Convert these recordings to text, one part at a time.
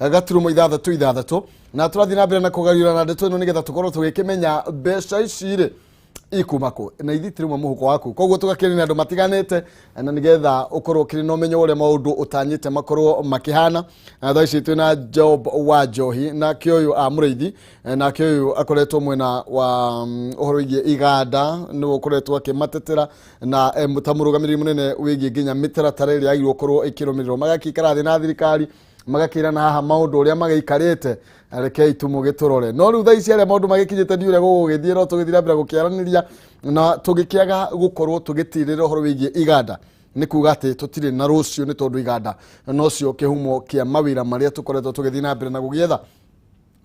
gaturumo ithathatu ithathatu na turathii na mbere na kugarura na ndeto ino nigetha tukorwo tugikimenya mbeca ici ikuma ku na ithitire muhuko waku koguo tugakirina andu matiganite na nigetha ukorwo kiri no menyo ure maundu utanyite makorwo makihana thaa ici twina Job wa Njohi na kioyu a Muriithi na kioyu akoretwo mwena wa uhoro igie iganda ni ukoretwo akimatetera na mutamurugamiriri munene wigie nginya mitaratara iria agirwo korwo ikirumiriro magakikara thi na thirikari magakira na haha maundu uria magaikarite rekei tumugiturore no riu thaa ici aria maundu magikinyite ndiure gugithie no tugithira mbere gukiaraniria na tugikiaga gukorwo tugitirira uhoro wigie iganda ni kuga ati tutire na rucio ni tondu iganda no cio kihumo kia mawira maria tukoretwo tugithii na mbere na gugietha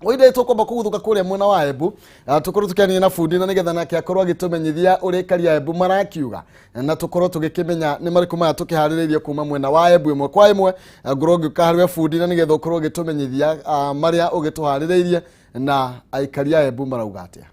Oide tukomba kuguthuka kuria mwena wa Embu tukorwo tukiania na fundi na nigetha nake akorwo agitumenyithia uria karia Embu marakiuga na tukorwo tugikimenya ni mariku maya tukihariririe kuma mwena wa Embu imwe kwa imwe ngoro ngikaharwe fundi na nigetha ukorwo agitumenyithia maria ugituhariririe na aikaria Embu marauga atia.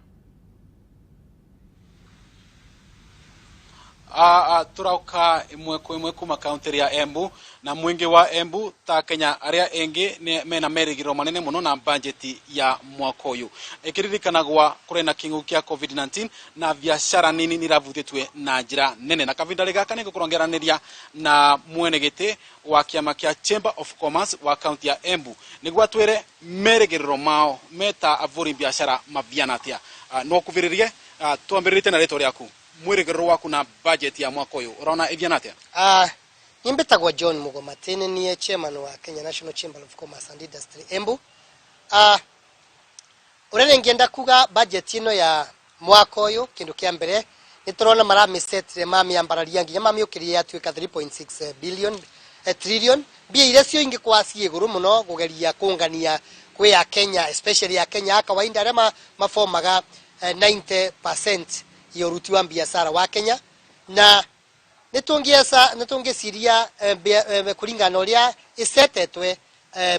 Turauka imwe kwa imwe kuma kaunti ya Embu na mwingi wa Embu ta Kenya aria engi ni mena merigiro manene muno na budget ya mwaka uyu ikiririkanagwa kuri na kingu kia COVID-19 na biashara nini niravutitwe na njira nene na kavindari gaka ni gukurongeraniria na mwenegete wa kiama kia Chamber of Commerce wa kaunti ya Embu niguo atwire merigiro mao meta avuri biashara maviana atia no kuviririe tuambirite na reto riaku mwirigiro waku na budget ya mwaka uyu urona iviana atia. Nimbetagwa John Mugomatene ni chairman wa Kenya National Chamber of Commerce and Industry Embu. Urene ngenda kuga budget ino ya mwaka uyu kindu kia mbere niturona maramisetire mamiambararia nginya mamiukiria atuika 3.6 billion trillion bia ile cio ingi kwasi iguru muno kugeria kungania kwi ya Kenya especially ya Kenya kawaida rema mafomaga 90% ya uruti wa biashara wa Kenya na nitungesiria kulingana uria isetetwe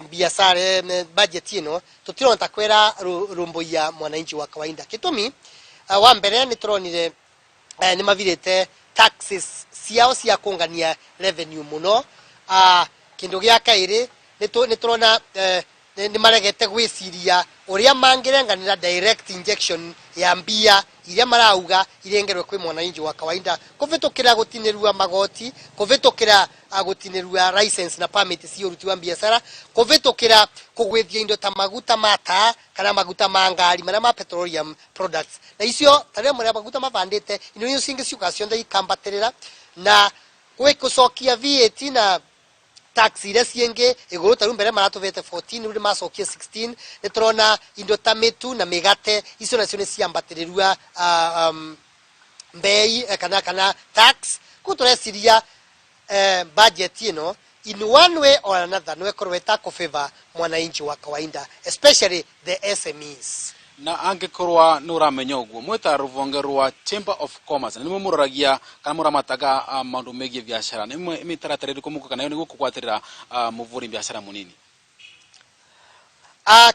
biashara budget ino tutirona kwera rumbo ya mwananchi wa kawaida kitumi wa mbere nituronire ni mavirete taxes ciao cia kungania revenue muno kindu gia kairi niturona ni maregete gwiciria uria mangirenganira direct injection ya mbia iria marauga irengerwe kwi mwananchi wa kawaida kuvitukira gutinirua magoti kuvitukira gutinirua license na permit cia uruti wa biashara kuvitukira kugwithia indo ta maguta mata kana maguta ma ngari mara ma petroleum products na icio tare mara maguta mavandite ino cingi ciuka cionthe ikambatirira na gwikucokia VAT na tax ile cienge iguru taru mbere maratuvete 14 ruri macokia 16 niturona indo ta mitu na migate icio nacio ni ciambatirerua bei kana tax kuturesiria budget ino in one way or another no ekorweta ko favor mwananchi wa kawaida especially the SMEs na angekorwa nuramenya uguo mweta ruvonge rwa Chamber of Commerce nimwe muraragia kana muramataga maundu megie biashara nimwe mitaratara iri kumuka kana niguo kugwatirira muvuri biashara munini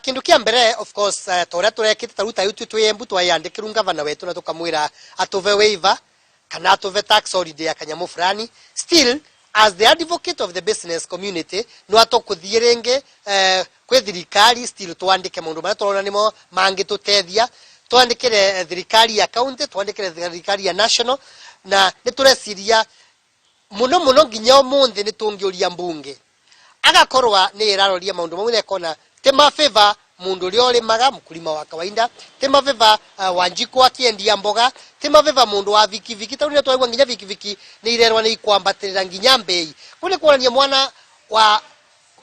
kindu kia mbere of course toria turekite taruta yutu twembu twayandikirwa ngavana wetu na tukamwira atuve waiver kana atuve tax holiday ya kanyamu fulani still as the advocate of the business community no atokuthirenge kwe thirikari still twandike maundu maria turona nimo mangitutethia twandikire thirikari ya county twandikire thirikari ya national na nituresiria muno nginya umuthi nitungiuria mbunge agakorwa ni iraroria maundu mamwe nekona tema favor mundu uri olimaga mukulima wa kawaida tema favor Wanjiku akiendia mboga tema favor mundu wa vikiviki tauri twagwa nginya vikiviki ni irerwa ni kwambatirira nginya mbei kuni kuonania mwana wa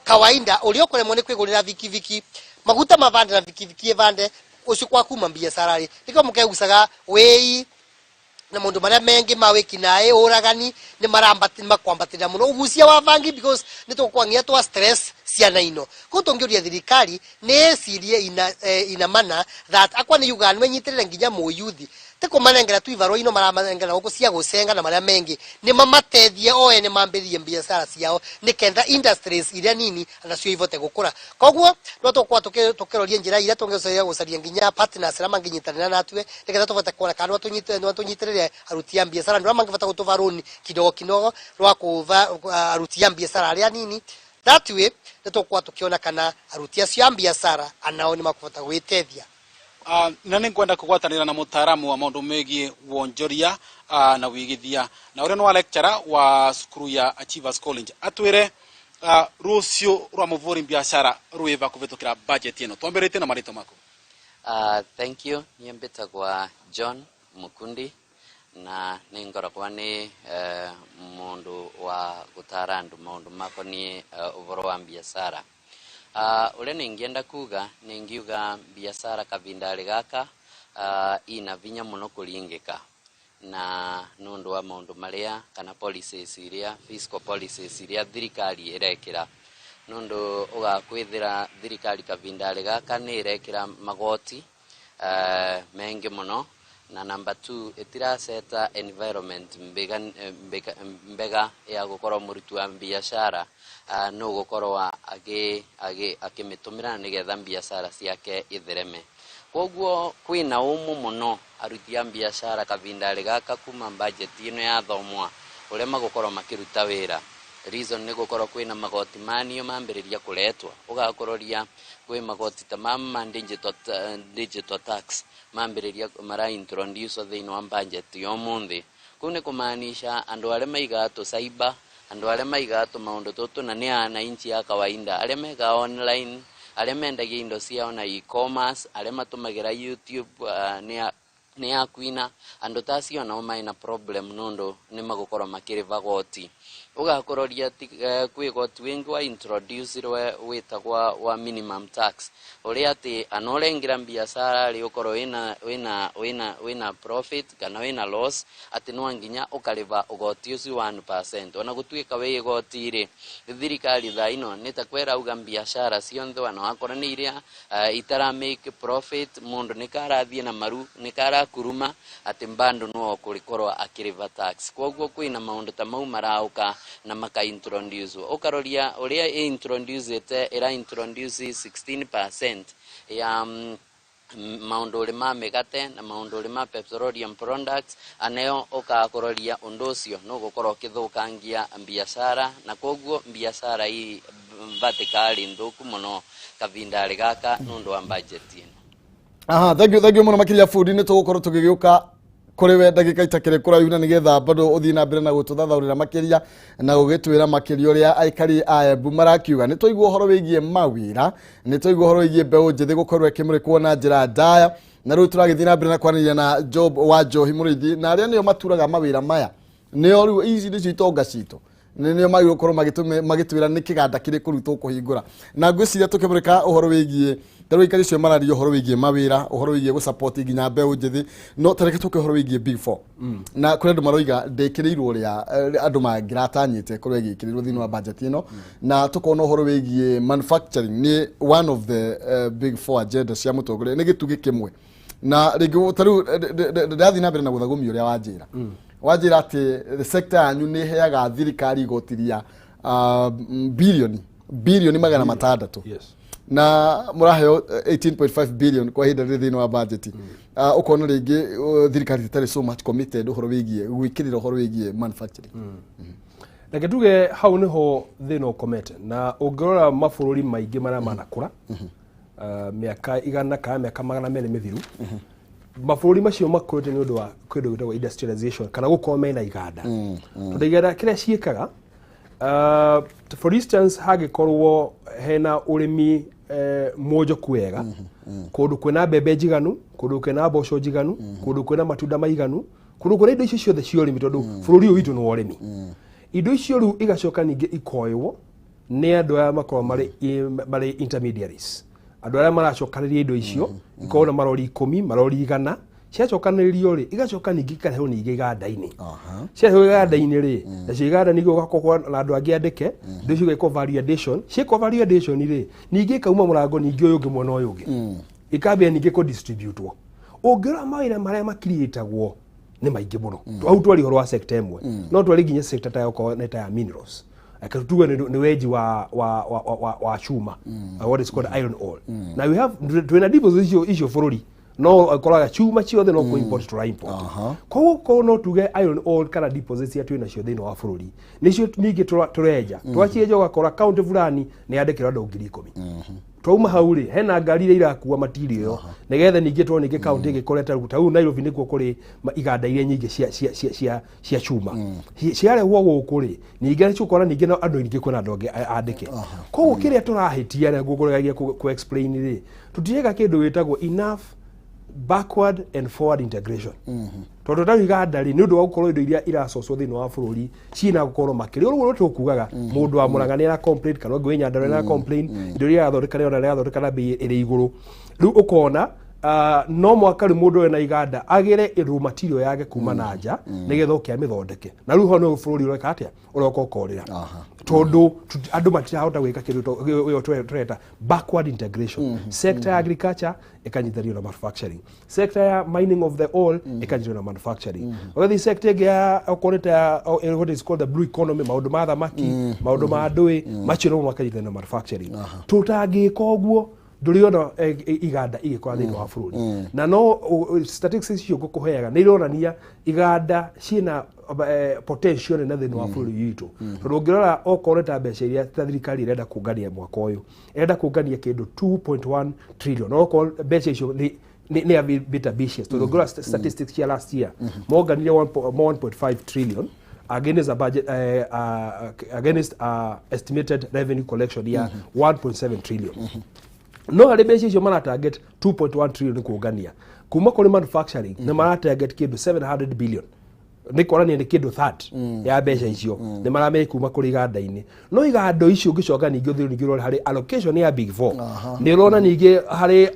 kawaida uliokole mwone kwigurira vikiviki maguta mavande na vikiviki evande ucio kwa kuma biashara ri niko mukegusaga wei na mundu maria mengi mawiki nae uragani ni marambati makwambatirira muno ugucia wa vangi because nitukwangia twa stress ciana ino kutongiuria thirikari ne sirie ina mana that akwa ni Uganda menyitirira nginya muyuthi teko manengera tu ivaro ino maramengera uko cia gucenga na maria mengi ni mamatethie o ene mambirie biashara ciao ni kenda industries iria nini anacio ivote gukura koguo no tokwa tukiroria njira ira tungecoria gucaria nginya partners ra manginyitanira natwe niketha tuvate kuona kana tunyitirire aruti ya biashara ndio mangivata gutuva roni kidogo rwa kuva aruti ya biashara aria nini That way nitokwa tukiona kana aruti acio biashara anao ni makufata gwitethia. Na ninkwenda kugwatanira na mutaaramu wa maundu megie wonjoria na wigithia na uri no lecturer wa skuru ya Achievers College atwire rucio rwa muvuri biashara rwiva kuvitukira budget ino twambirite na marito mako. Thank you. Niambeta kwa John Mukundi na ningoragwa ni mundu wa gutarandu maundu mako ni uvoro wa biashara. Ule ningienda kuga ningiuga biashara kavindari gaka ina vinya muno kuringika na nundu wa maundu maria kana policies iria fiscal policies iria thirikari irekira nundu ugakwithira thirikari kavindari gaka ni irekira magoti mengi muno na number 2 itira seta environment mbega ya gukora muritu wa biashara no gukorwa akimitumira nigetha biashara ciake ithereme. Koguo kwina umu muno aruti a biashara kavindari gaka kuma budget ino ya thomwa ule magukorwa makiruta wira. Reason ni gukorwa kwina magoti manio mambiriria kuletwa ugakororia kwi magoti tamama digital tax mambiriria mara introduce thini wa budget yo mundi kune kumaanisha andu ale maigato cyber andu ale maigato maundu tutu na ni ana inchi ya kawaida ale mega online ale mendagia indo cia na e-commerce ale matumagira YouTube ni akwina andu tasio na maina problem nondo ni magukorwa makiri vagoti ugakororia kwi goti wengi wa introduce witagwa wa minimum tax uri ati anorengira biashara ri ukorwo wina profit kana wina loss ati no nginya ukariva ugoti ucio 1% ona gutwika we goti ri thirikari thaino nitakwera uga biashara cionthe wana wakora ni iria itara make profit mundu nikarathie na maru nikara kuruma ati mbandu no kurikorwa akiriva tax koguo kwina maundu ta mau marauka na maka introduce ukaroria uria introduce era introduce 16% ya maundu lima megate na maundu lima petroleum products aneo ukakororia undu ucio no gukorwo kithukangia biashara na koguo biashara hii vertically nthuku muno kavindari gaka nundu wa budget ino. Thank you muno makiria food ni tugukorwo tugigiuka kuri we ndagika itakire kurayuna nigetha bado uthii na mbere na gututhathaurira makiria na gugitwira makiria uria aikari a Embu marakiuga ni toigwo horo wigie mawira ni toigwo horo wigie mbeu njithi gukorwo ikimurikwo na njira ndaya na riu turagithii na mbere na kwaraniria na Job wa Njohi Muriithi na aria nio maturaga mawira maya nio riu ici ni citonga cito nio magiro korwo magitwira ni kiganda kiri kurutwo kuhingura na ngwiciria tukimurika uhoro wigie taru ikari cio marario uhoro wigie mawira uhoro wigie gusupport nginya mbeu njithi no tareke tuke uhoro wigie big four na kuri andu maroiga ndekirirwo uria andu mangiratanyite kuri gikirirwo thini wa budget ino na tukona uhoro wigie manufacturing ni one of the big four agenda cia mutongoria ni gitugi kimwe na rigi taru ndathi na mbere na guthagumia uria wajira ati the sector yanyu ni heaga thirikari igotiria bilioni magana matandatu na muraheo 18.5 billion kwa hinda thini wa budget ukona ringi thirikari tari so much committed uhoro wigie gwikirira uhoro wigie manufacturing Reke tuge hau niho thina ukomete na ungirora mabũrũri maingĩ maria manakũra miaka igana kana miaka magana merĩ mĩthiru mabũrũri macio makũrĩte nĩ ũndũ wa kĩndũ gĩtagwo industrialization kana gũkorwo mena iganda tondũ iganda kĩrĩa ciĩkaga for instance hangĩkorwo hena ũrĩmi mwonjoku wega kũndũ kwĩna mbembe njiganu kũndũ kwĩna mboco njiganu kũndũ kwĩna matunda maiganu kũndũ kwĩna indo icio ciothe cia ũrĩmi tondũ bũrũri ũyũ witũ nĩ wa ũrĩmi indo icio rĩu igacoka ningĩ ikoywo nĩ andũ arĩa makoragwo marĩ intermediaries andũ arĩa maracokanĩrĩria indo icio ikorwo na marori 10 marori 100 ciacokanĩrĩrio rĩ igacoka ningĩ ikarehwo ningĩ iganda-inĩ ciarehwo iganda-inĩ rĩ nacio iganda ningĩ ũgakorwo na andũ angĩ andĩke indo icio igekwo validation ciekwo validation rĩ ningĩ ikauma mũrango ningĩ ũyũ ũngĩ mwena ũyũ ũngĩ ikambia ningĩ kũdistributwo ũngĩrora mawĩra marĩa makiriĩtagwo nĩ maingĩ mũno hau twari horo wa sector ĩmwe no twari nginya sector ta ya minerals akatuga ni weji wa chuma what is called iron ore now we have twina deposits icio bũrũri no akoraga chuma ciothe no ku import to import ko no tuge iron ore kana deposits ya twina cio thino wa bururi nicio ningi tureja twacienja ugakora county fulani ni yandikirwa andũ 10,000 twauma hau ri hena ngari iria irakuwa material yo nigetha ningi twone ningi county igikoreta ruta hau Nairobi nikuo kuri iganda iria nyingi cia chuma ciare wo guku ri ningi ni cikora ningi no andũ ningi kwena andũ andike ko kiria turahitia na gukoragia ku explain ri tutiega kindu witagwo enough backward and forward integration tondu ta iganda ri ni undu wa gukorwo indo iria iracocwo thini wa bururi cina gukorwo makiri uguo tukugaga mundu wa Murang'a ni ara complain kana ngwe Nyandarua ni ara complain indo iria athondekana ona athondekana bei iri iguru riu ukona no mwaka ri mundu ena iganda agire raw material yake kuma na nja nigetha ukia mithondeke na riu ho no bururi ureka atia uroka ukorira tondu andu matirahota gwika kindu yo tureta backward integration sector ya agriculture ikanyithario na manufacturing sector ya mining of the oil ikanyithario na manufacturing the sector ya okoreta what is called the blue economy maundu ma thamaki maundu ma ndui macio no makanyithario na manufacturing tutangika uguo nduriona iganda igikora thini wa bururi na no statistics cio ngukuheaga ni ironania iganda cina potential na thini wa bururi yitu tondu ngirora okoreta mbeca iria thirikari irenda kungania mwaka uyu irenda kungania kindu 2.1 trillion no mbeca icio ni a bit ambitious tondu ngirora statistics cia last year monganire 1.5 trillion against a budget against estimated revenue collection ya 1.7 trillion no hali mbeca icio mana target 2.1 trillion kungania kuma kuri manufacturing ni mana target kindu 700 billion ni korania ni kindu third ya mbeca icio ni maramenya kuma kuri iganda-ini no iganda icio ngicoka ningi thiri ningi rori hari allocation ya big four ni rona ningi hari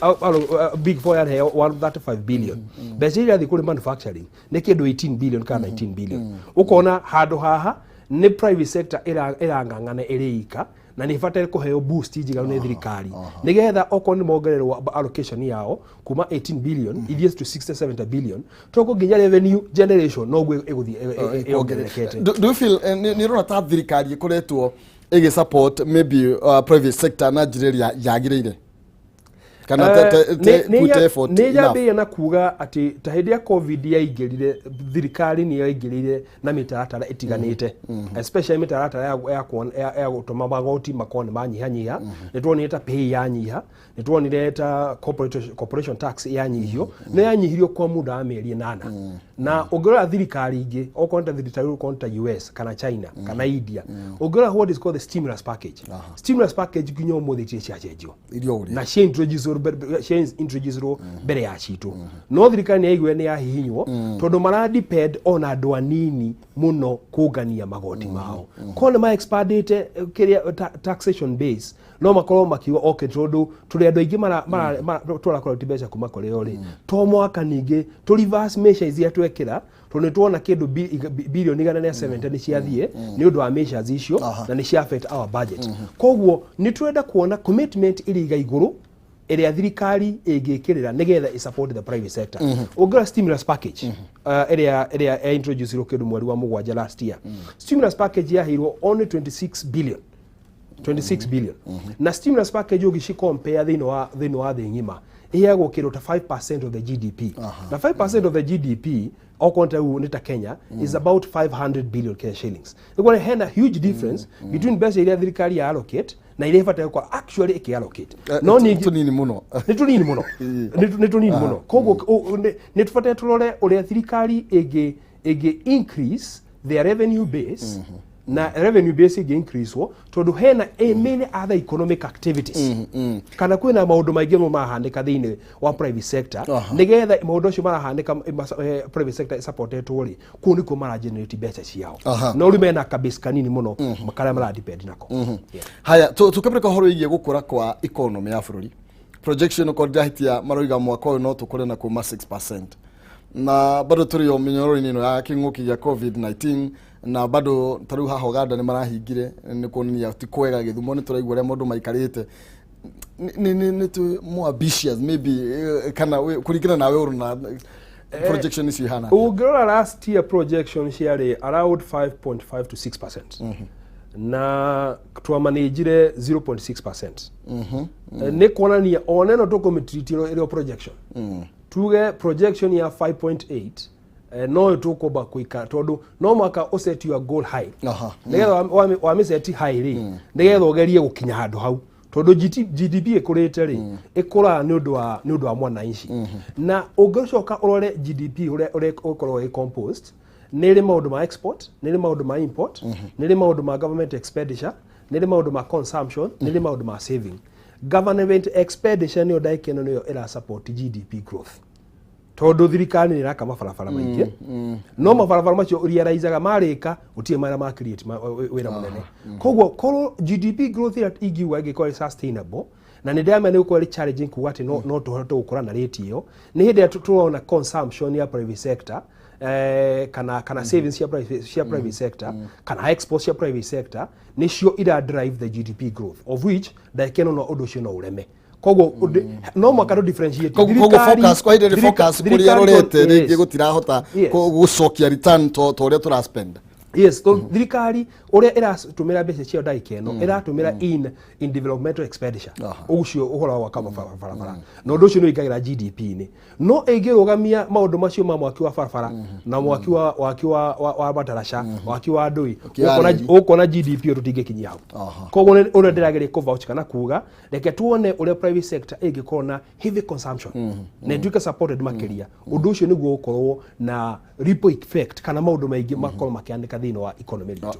big four ya 135 billion mbeca iria thi kuri manufacturing ni kindu 18 billion kana 19 billion ukona handu haha ni private sector irangangana iriika na ni fatale kuheo boost ijigaru ni thirikari nigetha okorwo ni mongererwo allocation yao kuma 18 billion ithies to 67 billion toko nginya revenue generation no gwe iguthi iongererekete. Do you feel ni rona ta thirikari ikoretwo igi support maybe private sector na njira yagireire kana put effort ni jambe na kuga ati ta hindi ya covid yaingirire thirikari ni yaingirire na mitaratara itiganite especially mitaratara ya gutuma magoti makone manyihanyiha nitwoni ta pay yanyiha nitwoni ta corporation tax yanyihio na yanyihirio kwa muda wa mieri 8 na ugora thirikari ingi okonta thirikari okonta US kana China kana India ugora what is called the stimulus package kinyo muthi cia chenjo na change introduce mbere ya citu no thirikari ni aigwe ni yahihinywo tondu mara depend on andu anini muno kungania magoti mao kone ma expandite taxation base no makorwo makiwa okay tondu tuli andu aingi mara twara tibeca kuma kuri ori to mwaka ningi to reverse measures ya twekira tondu tuona kindu bilioni 170 ni ciathie ni undu wa measures icio na ni cia affect our budget koguo ni twenda kuona commitment iri igaiguru area thirikari ingikirira nigetha i support the private sector ugora stimulus package area introduce kindu mweri wa mugwanja last year stimulus package yahirwo only 26 billion na stimulus package ugishi compare thino wa thi ngima iyago kindu ta 5% of the GDP na 5% of the GDP okonta unita Kenya is about 500 billion Kenya shillings. Ugora hena huge difference between base area thirikari ya allocate na ile fata kwa actually ikiallocate no ni tunini muno kogo ni tufate turore ule thirikari ege increase their revenue base na revenue base ege increase wo tondu hena many other economic activities kana kwina maundu maingi mo mahandika thiini wa private sector nigetha maundu cio marahandika private sector supportetwo ri ku niko mara generate beca ciao no ri mena kabisa kanini muno makara mara depend nako haya tukapeleka horo igie gukura kwa economy ya bururi projection ko dahitia maroiga mwaka uyu no tukore na kuma 6% na bado turi o minyorori ino ya kinguki ya covid-19 na bado taru haho ganda ni marahingire ni kunia ti kwega githumo ni turaigwa ria mundu maikarite ni tu more ambitious maybe kana kurikira nawe uruna projection is hana ugora last year projection share around 5.5 to 6% na twamanejire 0.6% ni kuonania oneno to committee ile projection tuge projection ya 5.8 no tukoba kuika tondu no maka uset your goal high nigetha wa miseti high ri nigetha ugerie gukinya handu hau tondu GDP ikurite ri ikura ni undu wa mwananchi na ungicoka urore GDP ure ukorwo i composed ni ri maundu ma export ni ri maundu ma import ni ri maundu ma government expenditure ni ri maundu ma consumption ni ri maundu ma saving. Government expenditure ni odaikeno niyo ira support GDP growth tondu thirikari ni raka mabarabara maingi no mabarabara macio uriaraizaga marika utie mara ma create wira munene koguo korwo GDP growth ira ingiuga ingikora sustainable na ni ndamenya ni uko challenging kuga ati no tuhote gukora na rate iyo ni hindi ya tuona consumption ya private sector kana savings ya private sector kana exports ya private sector nicio ira drive the GDP growth of which daikeno no undu cio no ureme kogo no makaro differentiate kogo focus kwa ile focus kuri yarorete ringi gutirahota gucokia return to ore tura spend. Yes, so thirikari uria iratumira mbeca cio daikeno iratumira in developmental expenditure ucio uhora wa kama barabara no ndu cio no igagira GDP ni no ingirugamia maundu macio ma mwaki wa barabara na mwaki wa madarasha mwaki wa ndui ukona GDP rutingikinyia hau koguo uria ndiragire ku vouch kana kuga reke tuone uria private sector ingikona heavy consumption na nduika supported makiria undu ucio niguo ukorwo na ripple effect kana maundu maingi makorwo makiandika thino wa economy ritu.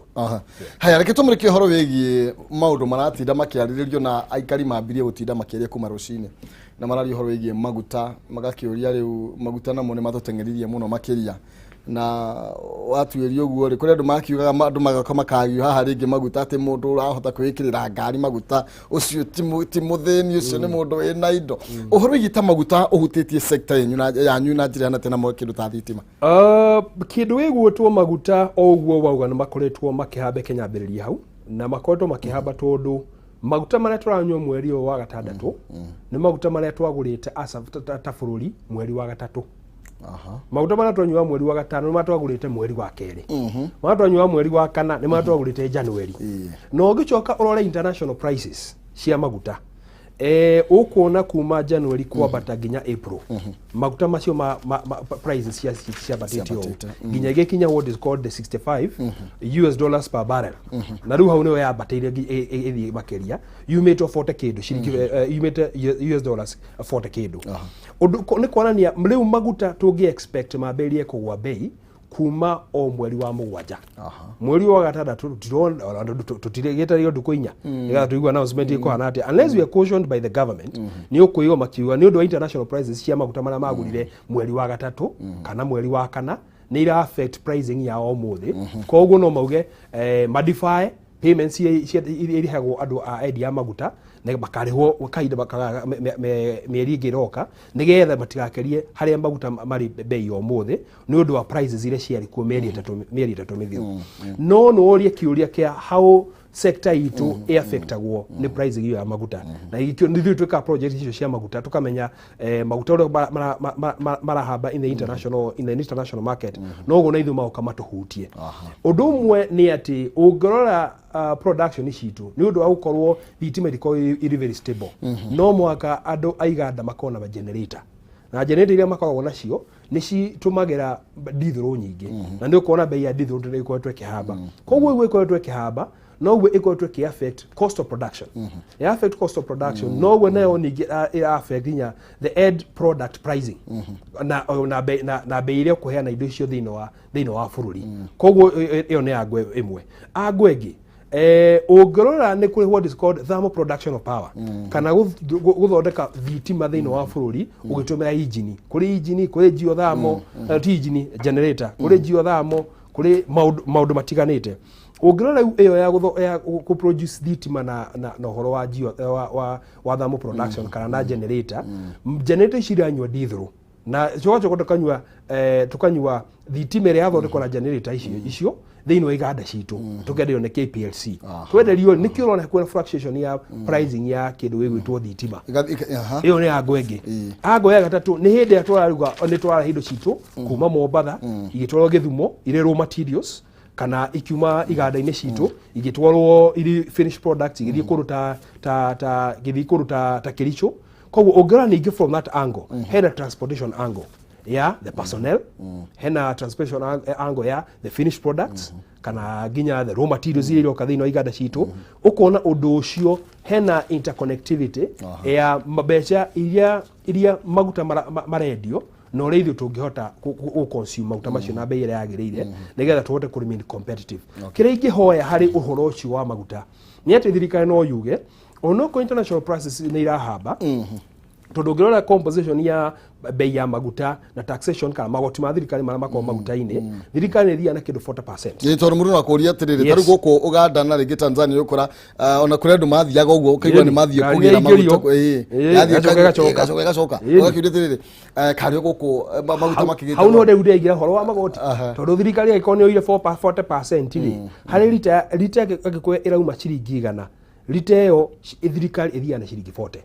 Haya reke tumurike horo wegi maundu maratinda makiariririo na aikari mambirie gutinda makiria kuma rucini na marari horo wegi maguta magakiuria riu maguta namo ni matutengeririe muno makiria na watuirio uguo ri kuri andu makiugaga andu magakoma kagiu haha ringi maguta ati mundu urahota kwikirira ngari maguta ucio ti mutheni ucio ni mundu ina indo uhoro wegi ta maguta uhutitie sector yanyu na njira na tena mo kindu ta thitima kindu wiguotwo maguta oguo wauga ni makoretwo makihambe Kenya mbiriria hau na makoretwo makihamba tondu maguta maria turanywa mweri wa gatandatu ni maguta maria twagurite asa ta bururi mweri wa gatatu. Maguta maria twanywa mweri wa gatano ni matwagurite mweri wa keri maria twanywa mweri wa kana ni matwagurite January no gicoka urore international prices cia maguta ukuona kuma January kwambata nginya April maguta macio prices cia batitio nginya gikinya what is called the 65 US dollars per barrel na riu hau niwe yabatire ithi makeria yumite 40 kindu shiringi yumite US dollars 40 kindu undu ni kuonania riu maguta tungi expect maberie kugwa bei kuma o mweri wa mugwanja mweri wa gatandatu tutirigeta rio ndukuinya niga tuigwa announcement iko hanati unless we are cautioned by the government ni ukuiwa makiuga ni undu wa international prices cia maguta maria magurire mweri wa gatatu kana mweri wa kana ni ira affect pricing ya o muthi koguo no mauge modify payments irihagwo andu a endia maguta na bakarihwo kaida bakaga mieri ingiroka nigetha matigakerie haria maguta mari bei o muthi ni undu wa prices ile ciari ku mieri itatu mithiru no orie kiuria kia how sector itu affectagwo ni price hiyo ya maguta na ikio ndio tweka project hizo cia maguta tukamenya maguta ule marahaba in the international market no go na ithu mauka matuhutie undu umwe ni ati ungorora production citu ni undu wa gukorwo thitima iko iri very stable no mwaka andu aiganda makona ba generator na generator iria makoragwo nacio ni citumagira diesel nyingi na ndio kuona bei ya diesel ndio iko twekehaba koguo igwe iko twekehaba no we iko to affect cost of production affect cost of production no we nayo ni affect the end product pricing na bei ile kuheana indo icio thino wa bururi koguo iyo ni agwe imwe agwegi ungorora ni kuri what is called thermal production of power kana guthondeka thitima thino wa bururi ugitumira engine kuri geothermal engine generator kuri geothermal kuri maundu matiganite ungirora iyo ya ku produce thitima na horo wa thermal production kana na generator ciranywa diesel na cyocho tukanywa thitima ya thondekwa na generator icio thino iganda citu tukenderio ni KPLC twenderio ni kirona kwena fluctuation ya pricing ya kindu wigwitwo thitima iyo ni agwenge ya gatatu ni hindi atwararuga ni twara hindo citu kuma Mombatha igitwaro Githumo ire raw materials kana ikiuma iganda-ini citu igitwarwo iri finished products igithii kuruta ta Kericho koguo ungirora ningi from that angle hena transportation angle ya the personnel hena transportation angle ya the finished products kana ginya the raw materials iria iroka thiini wa iganda citu ukona undu ucio hena interconnectivity ya mabeca iria maguta marendio no ria ithu tungihota consume maguta macio na bei iria yagirire nigetha tuhote ku remain competitive kiria ingihoya hari uhoro ucio wa maguta ni ati thirikari no yuge onoko international prices ni irahamba tondu ngirora composition ya bei ya maguta na taxation kana magoti ma thirikari mara makwa maguta-ini thirikari ni thia na kindu 40%. Ni tondu mundu nakuria atiriri taru guku Uganda na ringi Tanzania ukora ona kuri andu mathiaga uguo ukaigwa ni mathie kugira maguta yathie gacoka ugakiuria atiriri kari guku maguta makigita hau no ndeude igira horo wa magoti tondu thirikari aikoni oire 40% ri hari rita agikwe irauma ciringi igana rita iyo thirikari ithia na ciringi 40.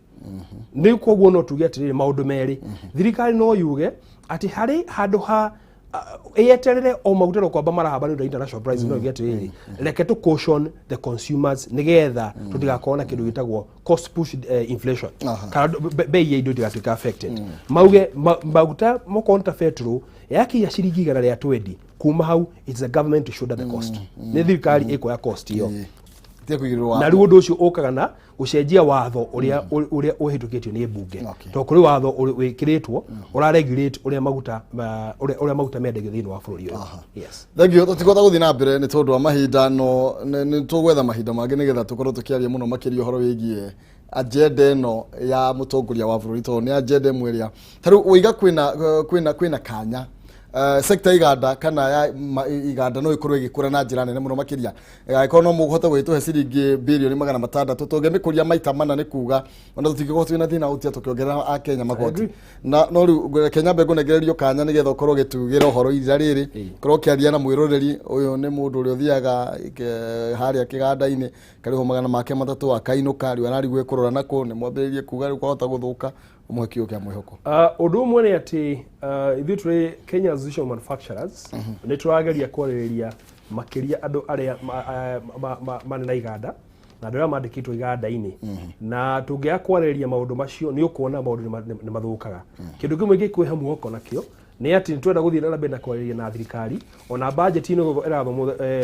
Ni koguo no tuge atiriri maundu meri thirikari no yuge ati hari handu ha eyeterere o maguta kwamba marahamba ni international price no yuge atiriri reke to caution the consumers nigetha tutigakona kindu gitagwo cost push inflation kana bei ya indo tigatuika affected mauge maguta mo counter petrol yaki ya ciringi igana ria 20 kuma hau it's the government to shoulder the cost ni thirikari iko ya cost iyo na riu undu ucio ukaga na gucenjia watho uria uhitukitio ni bunge to kuri watho wikiritwo ura regulate uria maguta mendagio thiini wa bururi uyu. Yes, thank you. Tutigota guthii na mbere ni tondu wa mahinda no ni tugwetha mahinda mangi nigetha tukorwo tukiaria muno makiria horo wigie agenda ino ya mutongoria wa bururi to ni agenda mweria taru uiga kwina kanya sector iganda kana ya iganda no ikorwo igikura na njira nene muno makiria ikorwo no mugote gwituhe ciringi bilioni 600 tungemikuria maita mana ni kuga ona tutingihota twina thina utia tukiongerera a Kenya magoti na no riu Kenya mbengo negererio kanya nigetha ukorwo gitugira uhoro ira riri korwo kiaria na mwiroreri uyu ni mundu uri uthiaga haria kiganda-ini kariho 300 akainuka riu anarigwe kurora nako ni mwambiririe kuga riu kwahota guthuka umwekio kia mwihoko undu umwe ni ati ithu turi Kenya Association of Manufacturers ni turageria kwariria makiria andu aria manena iganda na andu aria mandikitwo iganda-ini na tungia kwariria maundu macio ni ukuona maundu ni mathukaga kindu kimwe gikwiha muoko nakio ni ati twenda guthii na mbere na kwariria na thirikari ona budget ino iratho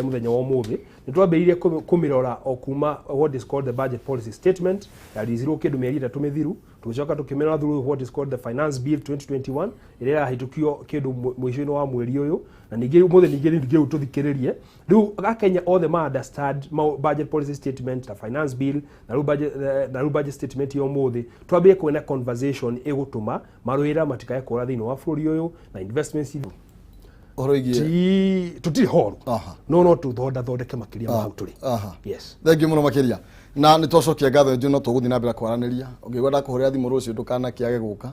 muthenya wa umuthi ni twambiririe kumirora okuma what is called the budget policy statement yalizirwo kindu mieri 3 mithiru tugicoka tukimirora through what is called the finance bill 2021 iria yahitukio kindu mwisho-ini wa mweri uyu na ningi umuthi ningi tuthikiririe riu Kenya all the understand budget policy statement the finance bill na budget statement yo umuthi twambie kwena conversation igutuma maruira matikaye kura thiini wa bururi uyu na investments oroigie tutiri horu no tuthondeke makiria ma turi. Yes, thank you muno makiria na ni twacokia ngatho nju no tuguthi na mbere kwaraniria ungigwenda kuhurira thimu rucio ndukana kiage guka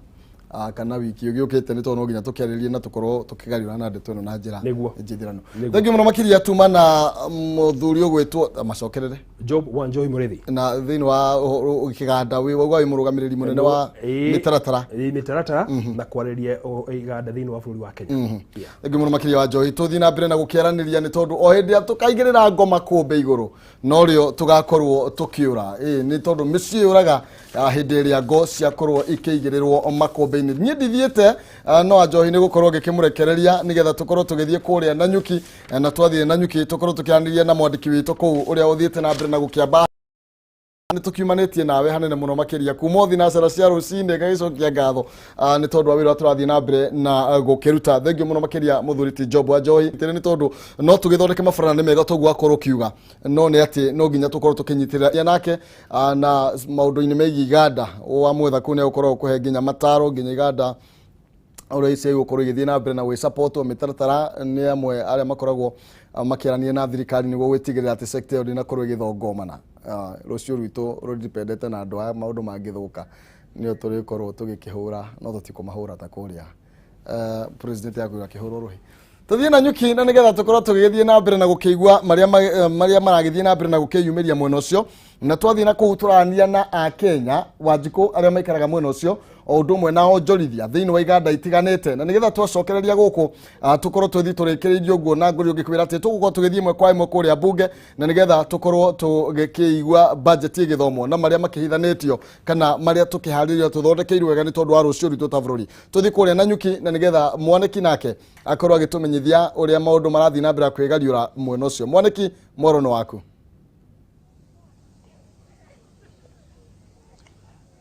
kana wiki ugiukite ni to no nginya tukiaririe na tukorwo tukigariura na ndeto ino na njira njithirano. Thank you muno makiria tuma na muthuri ugwitwo macokerere Job Wanjohi Murethi na thiini wa kiganda wi wagwa murugamiriri munene wa mitaratara na kwariria iganda thiini wa bururi wa Kenya. Thank you muno makiria wa Njohi tuthi na mbere na gukiaraniria ni tondu o hindi tukaigirira ngoma kumbe iguru no rio tugakorwo tukiura ni tondu micii uraga hindi iria ngo ciakorwo ikiigirirwo makumbe ni ndithiete no Njohi ni gukorwo gikimurekereria nigetha tukorwo tugithie kuria na nyuki na twathie na nyuki tukorwo tukiaraniria na mwandiki witu kuu uria uthiete na mbere na gukiamba ni tukiumanetie nawe hanene muno makiria kuma thinacara cia rucinde gagicokia ngatho ni tondu wa wira turathie na mbere na gukiruta. Thank you muno makiria muthuri ti Job wa Njohi tiri ni tondu no tugithondeke mabarana ni mega togu akorwo kiuga no ni ati no nginya tukorwo tukinyitirira nake na maundu-ini meigi iganda wa mwetha kune ukorwo kuhe nginya mataro nginya iganda uraisi gukorwo igithie na mbere na gwi support o mitaratara ni amwe aria makoragwo makiarania na thirikari niguo gwitigirira ati sector iyo ndinakorwo igithongomana rucio rwitu rudipendete na andu aya maundu mangithuka nio turikorwo tugikihura no tutikumahura ta kuria president yakuga kihura ruhi tuthie na nyuki na nigetha tukorwo tugithie na mbere na gukigwa maria maragithie na mbere na gukiyumiria mwena ucio na twathi na kuturania na Akenya Wanjiku aria maikaraga mwena ucio o undu mwe na onjorithia thiini wa iganda itiganite na nigetha twacokereria guku tukorwo tuthi turikiririo guo na nguri ungikwira ati tugukorwo tugithie imwe kwa imwe kuria bunge na nigetha tukorwo tugikiigua budget igithomwo na maria makihithanitio kana maria tukiharirio tuthondekeirwo wega ni tondu wa rucio ritu ta bururi tuthi kuria na nyuki na nigetha mwaniki nake akorwo agitumenyithia uria maundu marathi na mbere kwigariura mwena ucio. Mwaniki, mworono waku?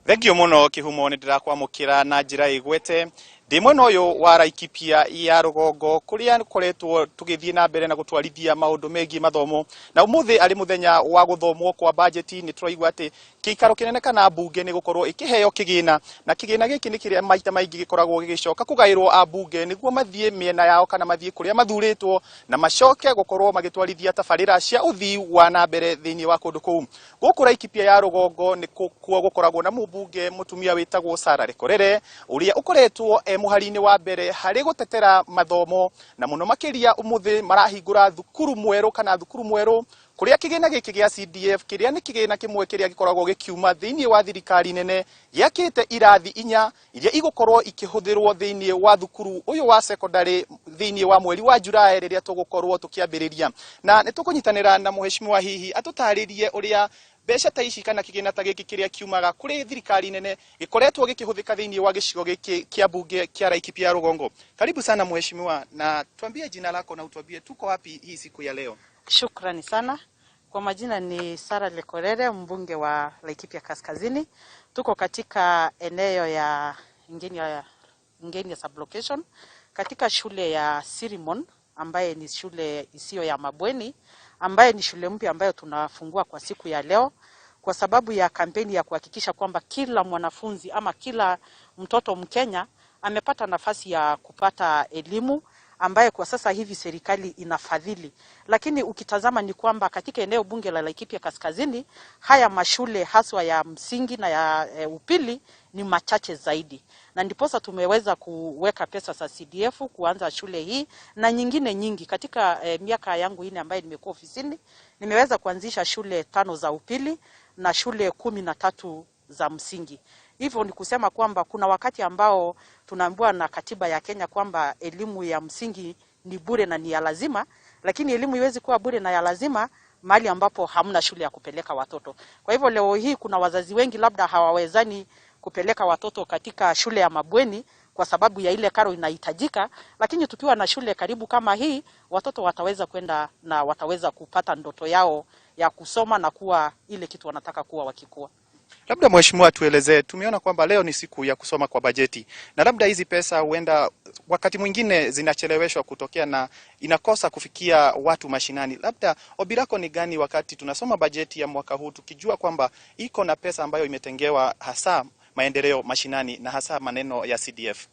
Thengio muno Kihumo, ni ndirakwamukira na njira igwete ndi mwena uyu wa Laikipia ya Rugongo kuria koretwo tugithie na mbere na gutwarithia maundu megi mathomo na umuthi ari muthenya wa guthomwo kwa budget. Ni turaigua ati kiikaro kinene kana bunge ni gukorwo ikiheo kigina na kigina giki ni kiria maita maingi gikoragwo gigicoka kugairwo a bunge niguo mathie miena yao kana mathie kuria mathuritwo na macoke gukorwo magitwarithia tabarira cia uthii wa na mbere thiini wa kundu kuu. Guku Laikipia ya Rugongo ni kuo gukoragwo na mubunge mutumia witagwo Sarah Lekorere uria ukoretwo muharini wa mbere hari gutetera mathomo na muno makiria umuthi marahingura thukuru mweru kana thukuru mweru kuria kigina giki gia CDF kiria ni kigina kimwe kiria gikoragwo gikiuma thiini wa thirikari nene giakite irathi 4 iria igukorwo ikihuthirwo thiini wa thukuru uyu wa secondary thiini wa mweri wa Julai riria tugukorwo tukiambiriria na nitukunyitanira na muheshimiwa hihi atutaririe uria besha ta ici kana kigina ta giki kiria kiumaga kuri thirikari nene gikoretwo gikihuthika thiini wa gicigo giki kia bunge kia Laikipia ya Rugongo. Karibu sana mheshimiwa, na tuambie jina lako na utuambie tuko wapi hii siku ya leo. Shukrani sana. Kwa majina ni Sarah Lekorere, mbunge wa Laikipia Kaskazini. Tuko katika eneo ya Ngenia sublocation katika shule ya Sirimon ambaye ni shule isiyo ya mabweni, ambaye ni shule mpya ambayo tunafungua kwa siku ya leo kwa sababu ya kampeni ya kuhakikisha kwamba kila mwanafunzi ama kila mtoto Mkenya amepata nafasi ya kupata elimu ambaye kwa sasa hivi serikali inafadhili. Lakini ukitazama ni kwamba katika eneo bunge la Laikipia Kaskazini haya mashule haswa ya msingi na ya upili ni machache zaidi. Na ndiposa tumeweza kuweka pesa za CDF kuanza shule hii na nyingine nyingi. Katika miaka yangu 4 ambayo nimekuwa ofisini, nimeweza kuanzisha shule 5 za upili na shule 13 za msingi. Hivyo ni kusema kwamba kuna wakati ambao tunaambiwa na katiba ya Kenya kwamba elimu ya msingi ni bure na ni ya lazima, lakini elimu iwezi kuwa bure na ya lazima mahali ambapo hamna shule ya kupeleka watoto. Kwa hivyo leo hii kuna wazazi wengi labda hawawezani kupeleka watoto katika shule ya mabweni kwa sababu ya ile karo inahitajika, lakini tukiwa na shule karibu kama hii, watoto wataweza kwenda na wataweza kupata ndoto yao ya kusoma na kuwa ile kitu wanataka kuwa wakikua. Labda mheshimiwa tuelezee, tumeona kwamba leo ni siku ya kusoma kwa bajeti na labda hizi pesa huenda wakati mwingine zinacheleweshwa kutokea na inakosa kufikia watu mashinani. Labda obirako ni gani wakati tunasoma bajeti ya mwaka huu tukijua kwamba iko na pesa ambayo imetengewa hasa maendeleo mashinani na hasa maneno ya CDF?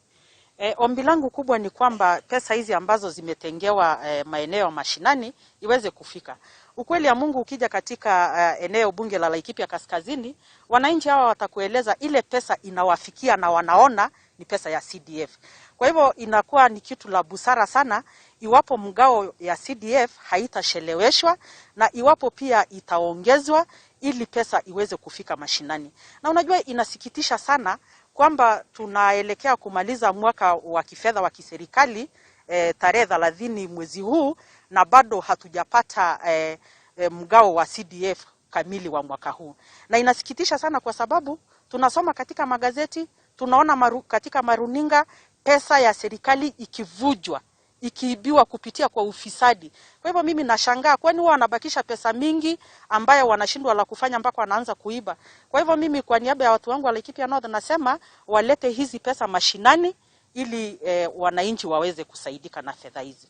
Ombi langu kubwa ni kwamba pesa hizi ambazo zimetengewa maeneo mashinani iweze kufika. Ukweli ya Mungu ukija katika eneo bunge la Laikipia Kaskazini, wananchi hawa watakueleza ile pesa inawafikia na wanaona ni pesa ya CDF. Kwa hivyo inakuwa ni kitu la busara sana iwapo mgao ya CDF haitasheleweshwa na iwapo pia itaongezwa ili pesa iweze kufika mashinani. Na unajua inasikitisha sana kwamba tunaelekea kumaliza mwaka wa kifedha wa kiserikali tarehe 30 mwezi huu na bado hatujapata mgao wa CDF kamili wa mwaka huu. Na inasikitisha sana kwa sababu tunasoma katika magazeti, tunaona katika maruninga pesa ya serikali ikivujwa, ikiibiwa kupitia kwa ufisadi. Kwa hivyo mimi nashangaa kwani wao wanabakisha pesa mingi ambayo wanashindwa la kufanya mpaka wanaanza kuiba. Kwa hivyo mimi kwa niaba ya watu wangu wa Laikipia North nasema walete hizi pesa mashinani ili wananchi waweze kusaidika na fedha hizi.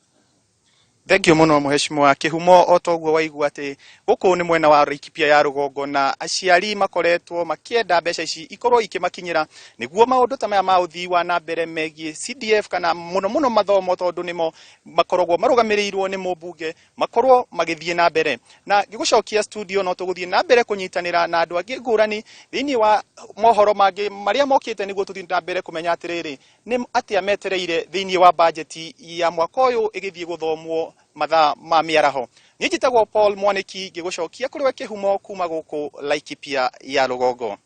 Thank you muno mheshimiwa. Kihumo otoguo waigua ati guku ni mwena wa Laikipia ya Rugongo na aciari makoretwo makienda mbeca ici ikorwo ikimakinyira niguo maundu ta maya ma uthii wa na mbere megie CDF kana muno mathomo tondu nimo makoragwo marugamirirwo ni mubunge makorwo magithie na mbere. Na gigucokia studio no tuguthie na mbere kunyitanira na andu angi ngurani thiini wa mohoro mangi maria mokite niguo tuthie na mbere kumenya atiriri ni atia metereire thiini wa budget ya mwaka uyu igithie guthomwo mathaa ma miaraho. Niĩ njĩtagwo Paul Mwaniki ngĩgũcokia kũrĩ we kĩhumo kuma gũkũ Laikipia ya Rũgongo.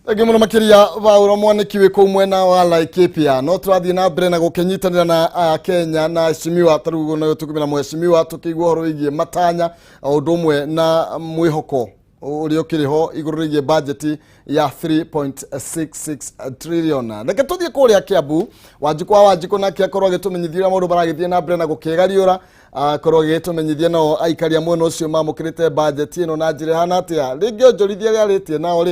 Thangi muno makiria Vauro Mwaniki wĩ kũu mwena wa Laikipia. No tũrathiĩ na mbere na gũkĩnyitanĩra na Kenya na Heshimiwa tarĩu na tũkĩmena Mheshimiwa tũkĩigua ũhoro wĩgiĩ matanya ũndũ ũmwe na mwĩhoko ũrĩa ũkĩrĩ ho igũrũ rĩgiĩ budget ya 3.66 trillion. Reke tũthiĩ kũrĩa Kiambu. Wanjikũ nake akorwo agĩtũmenyithia ũrĩa maũndũ maragĩthiĩ na mbere na gũkĩgariũra, akorwo agĩtũmenyithia nao aikaria mwena ũcio mamũkĩrĩte budget ĩno na njĩra hana atĩa. Rĩngĩ onjorithia rĩa rĩtie nao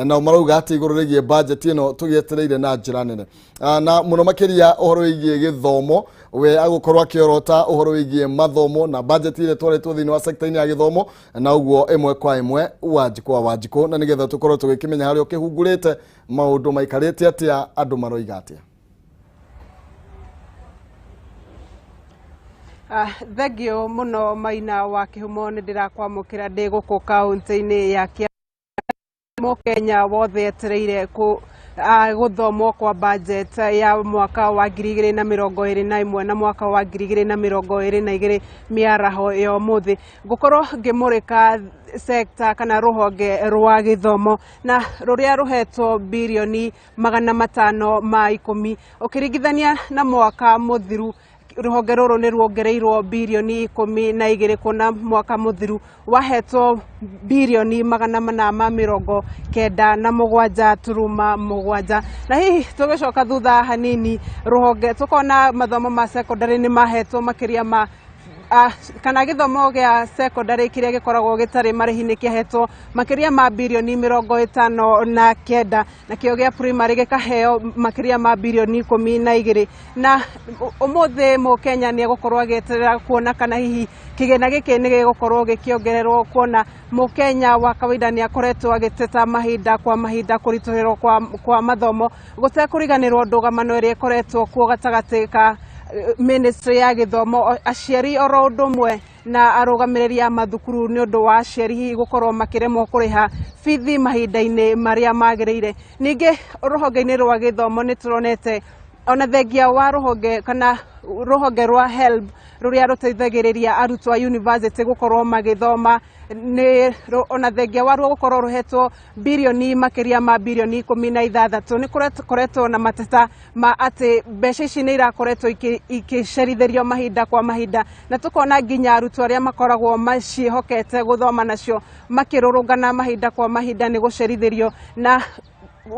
nao marauga atĩ igũrũ rĩgiĩ budget ĩno tũgĩetereire na njĩra nene. Na mũno makĩria ũhoro wĩgiĩ gĩthomo, we agũkorwo akĩorota ũhoro wĩgiĩ mathomo na budget ile twarĩtwo thĩinĩ wa sector-inĩ ya gĩthomo, na ũguo ĩmwe kwa ĩmwe Wanjikũ, na nĩgetha tũkorwo tũgĩkĩmenya harĩa ũkĩhungurĩte maũndũ maikarĩte atĩa, andũ maroiga atĩa. Thengio muno Maina wa Kĩhumo, nĩ ndĩrakwamũkĩra ndĩ gũkũ kaunti-inĩ ya Kiambu. Kenya wothe etereire gũthomwo kwa budget ya mwaka wa 2021 na mwaka wa 2022 mĩaraho ya ũmũthĩ. Ngũkorwo ngĩmũrĩka sector kana rũhonge rwa gĩthomo na rũrĩa rũhetwo birioni 510 ũkĩringithania na mwaka mũthiru. Rũhonge rũrũ nĩ ruongereirwo birioni 12 kuna mwaka mũthiru wahetwo birioni 497.7. Na hihi tũgĩcoka thutha hanini rũhonge tũkona mathomo ma secondary nĩ mahetwo makĩria ma kana gĩthomo gĩa secondary kĩrĩa gĩkoragwo gĩtarĩ marĩhi nĩ kĩahetwo makĩria ma birioni 59 na kĩo gĩa primary gĩkaheo makĩria ma birioni 12. Na ũmũthĩ Mũkenya nĩ egũkorwo agĩeterera kuona kana hihi kĩgĩna gĩkĩ nĩ gĩgũkorwo gĩkĩongererwo, kuona Mũkenya wa kawaida nĩ akoretwo agĩteta mahinda kwa mahinda kũritũhĩrwo kwa mathomo gũtekũriganĩrwo ndũgamano ĩrĩa ĩkoretwo kuo gatagatĩ ka Ministry ya Gĩthomo, aciari oro ũndũ ũmwe na arũgamĩrĩri a mathukuru nĩ ũndũ wa aciari hihi gũkorwo makĩremwo kũrĩha bithi mahinda-inĩ marĩa magĩrĩire. Ningĩ rũhonge-inĩ rwa gĩthomo nĩ tũronete ona thengia wa rũhonge kana rũhonge rwa HELB rũrĩa rũteithagĩrĩria arutwo a university gũkorwo magĩthoma nĩ ona thengia wa ruo gũkorwo rũhetwo birioni makĩria ma birioni 16. Nĩ kũretwo na mateta ma atĩ mbeca ici nĩ irakoretwo ikĩcerithĩrio mahinda kwa mahinda, na tũkona nginya arutwo arĩa makoragwo maciĩhokete gũthoma nacio makĩrũrũngana mahinda kwa mahinda nĩ gũcerithĩrio, na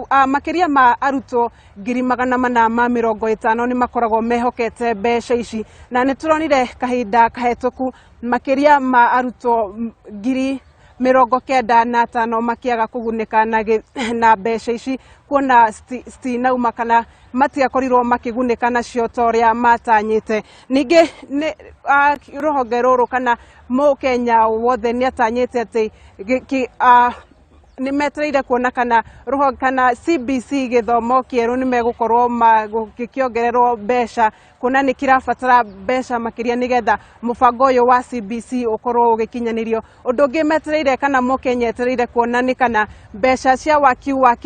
makĩria ma arutwo 450 nĩ makoragwo mehokete mbeca ici. Na nĩ tũronire kahinda kahetũku makĩria ma arutwo 95,000 makĩaga kũgunĩka na mbeca ici, kuona citinauma kana matiakorirwo makĩgunĩka nacio ta ũrĩa matanyĩte. Ningĩ rũhonge rũrũ kana Mũkenya wothe nĩ atanyĩte atĩ nĩ metereire kuona kana CBC gĩthomo kĩerũ nĩ megũkorwo gĩkĩongererwo mbeca, kuona nĩ kĩrabatara mbeca makĩria nĩgetha mũbango ũyũ wa CBC ũkorwo ũgĩkinyanĩrio. Ũndũ ũngĩ metereire kana Mũkenya etereire kuona nĩ kana mbeca cia waki wa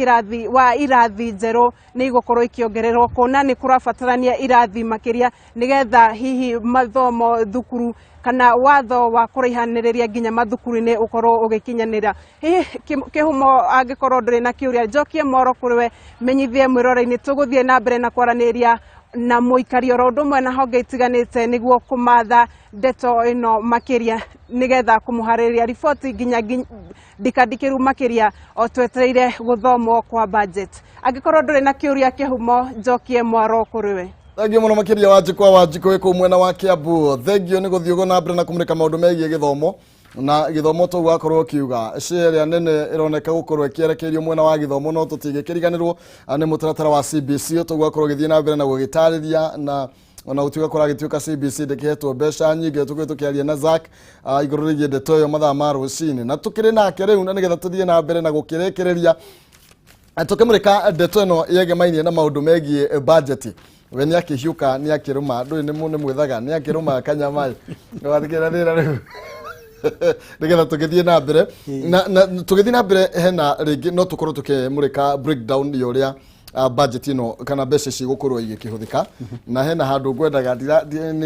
irathi njerũ nĩ igũkorwo ikĩongererwo, kuona nĩ kũrabatarania irathi makĩria nĩgetha hihi mathomo thukuru kana watho wa kũraihanĩrĩria nginya mathukuru-inĩ ũkorwo ũgĩkinyanĩra. Hihi Kĩhumo angĩkorwo ndũrĩ na kĩũria njokie moro kũrĩ we menyithie mwĩrore-inĩ. Tũgũthiĩ na mbere na kwaranĩria na mũikari oro ũndũ ũmwe na honge itiganĩte nĩguo kũmatha ndeto ĩno makĩria nĩgetha kũmũharĩrĩria riboti nginya ndikandikĩru makĩria o twetereire gũthomwo kwa budget. Angĩkorwo ndũrĩ na kĩũria Kĩhumo njokie moro kũrĩ we. Thengio mũno makĩria Wanjikũ wĩ mwena wa Kiambu. Thengio nĩ gũthiĩ na mbere na kũmũrĩka maũndũ megiĩ gĩthomo, na gĩthomo to gwakorwo kiuga ĩrĩa nene ĩroneka gũkorwo ĩkĩerekeirio mwena wa gĩthomo, no tũtingĩkĩriganĩrwo nĩ mũtaratara wa CBC to gwakorwo gĩthiĩ na mbere na gũgĩtarĩria, na ona gũtuĩka kũragĩtuĩka CBC ndĩkĩhetwo mbeca nyingĩ. Tũkĩrĩ tũkĩaria na Zack igũrũ rĩgiĩ ndeto ĩyo mathaa ma rũcinĩ, na tũkĩrĩ nake rĩu na nĩgetha tũthiĩ na mbere na gũkĩrĩkĩrĩria tũkĩmũrĩka ndeto ĩno yegemainie na maũndũ megiĩ budget. We nĩ akĩhiũka nĩ akĩrũma ndũĩ nĩ mwĩthaga nĩ akĩrũma kanyamai wathikĩra nĩra rĩu nĩgetha tũgĩthiĩ na mbere na tũgĩthiĩ na mbere hena rĩngĩ no tũkorwo tũkĩmũrĩka breakdown ya ũrĩa budget ino kana mbeca ici gukorwo igikihũthĩka na hena handũ ngwendaga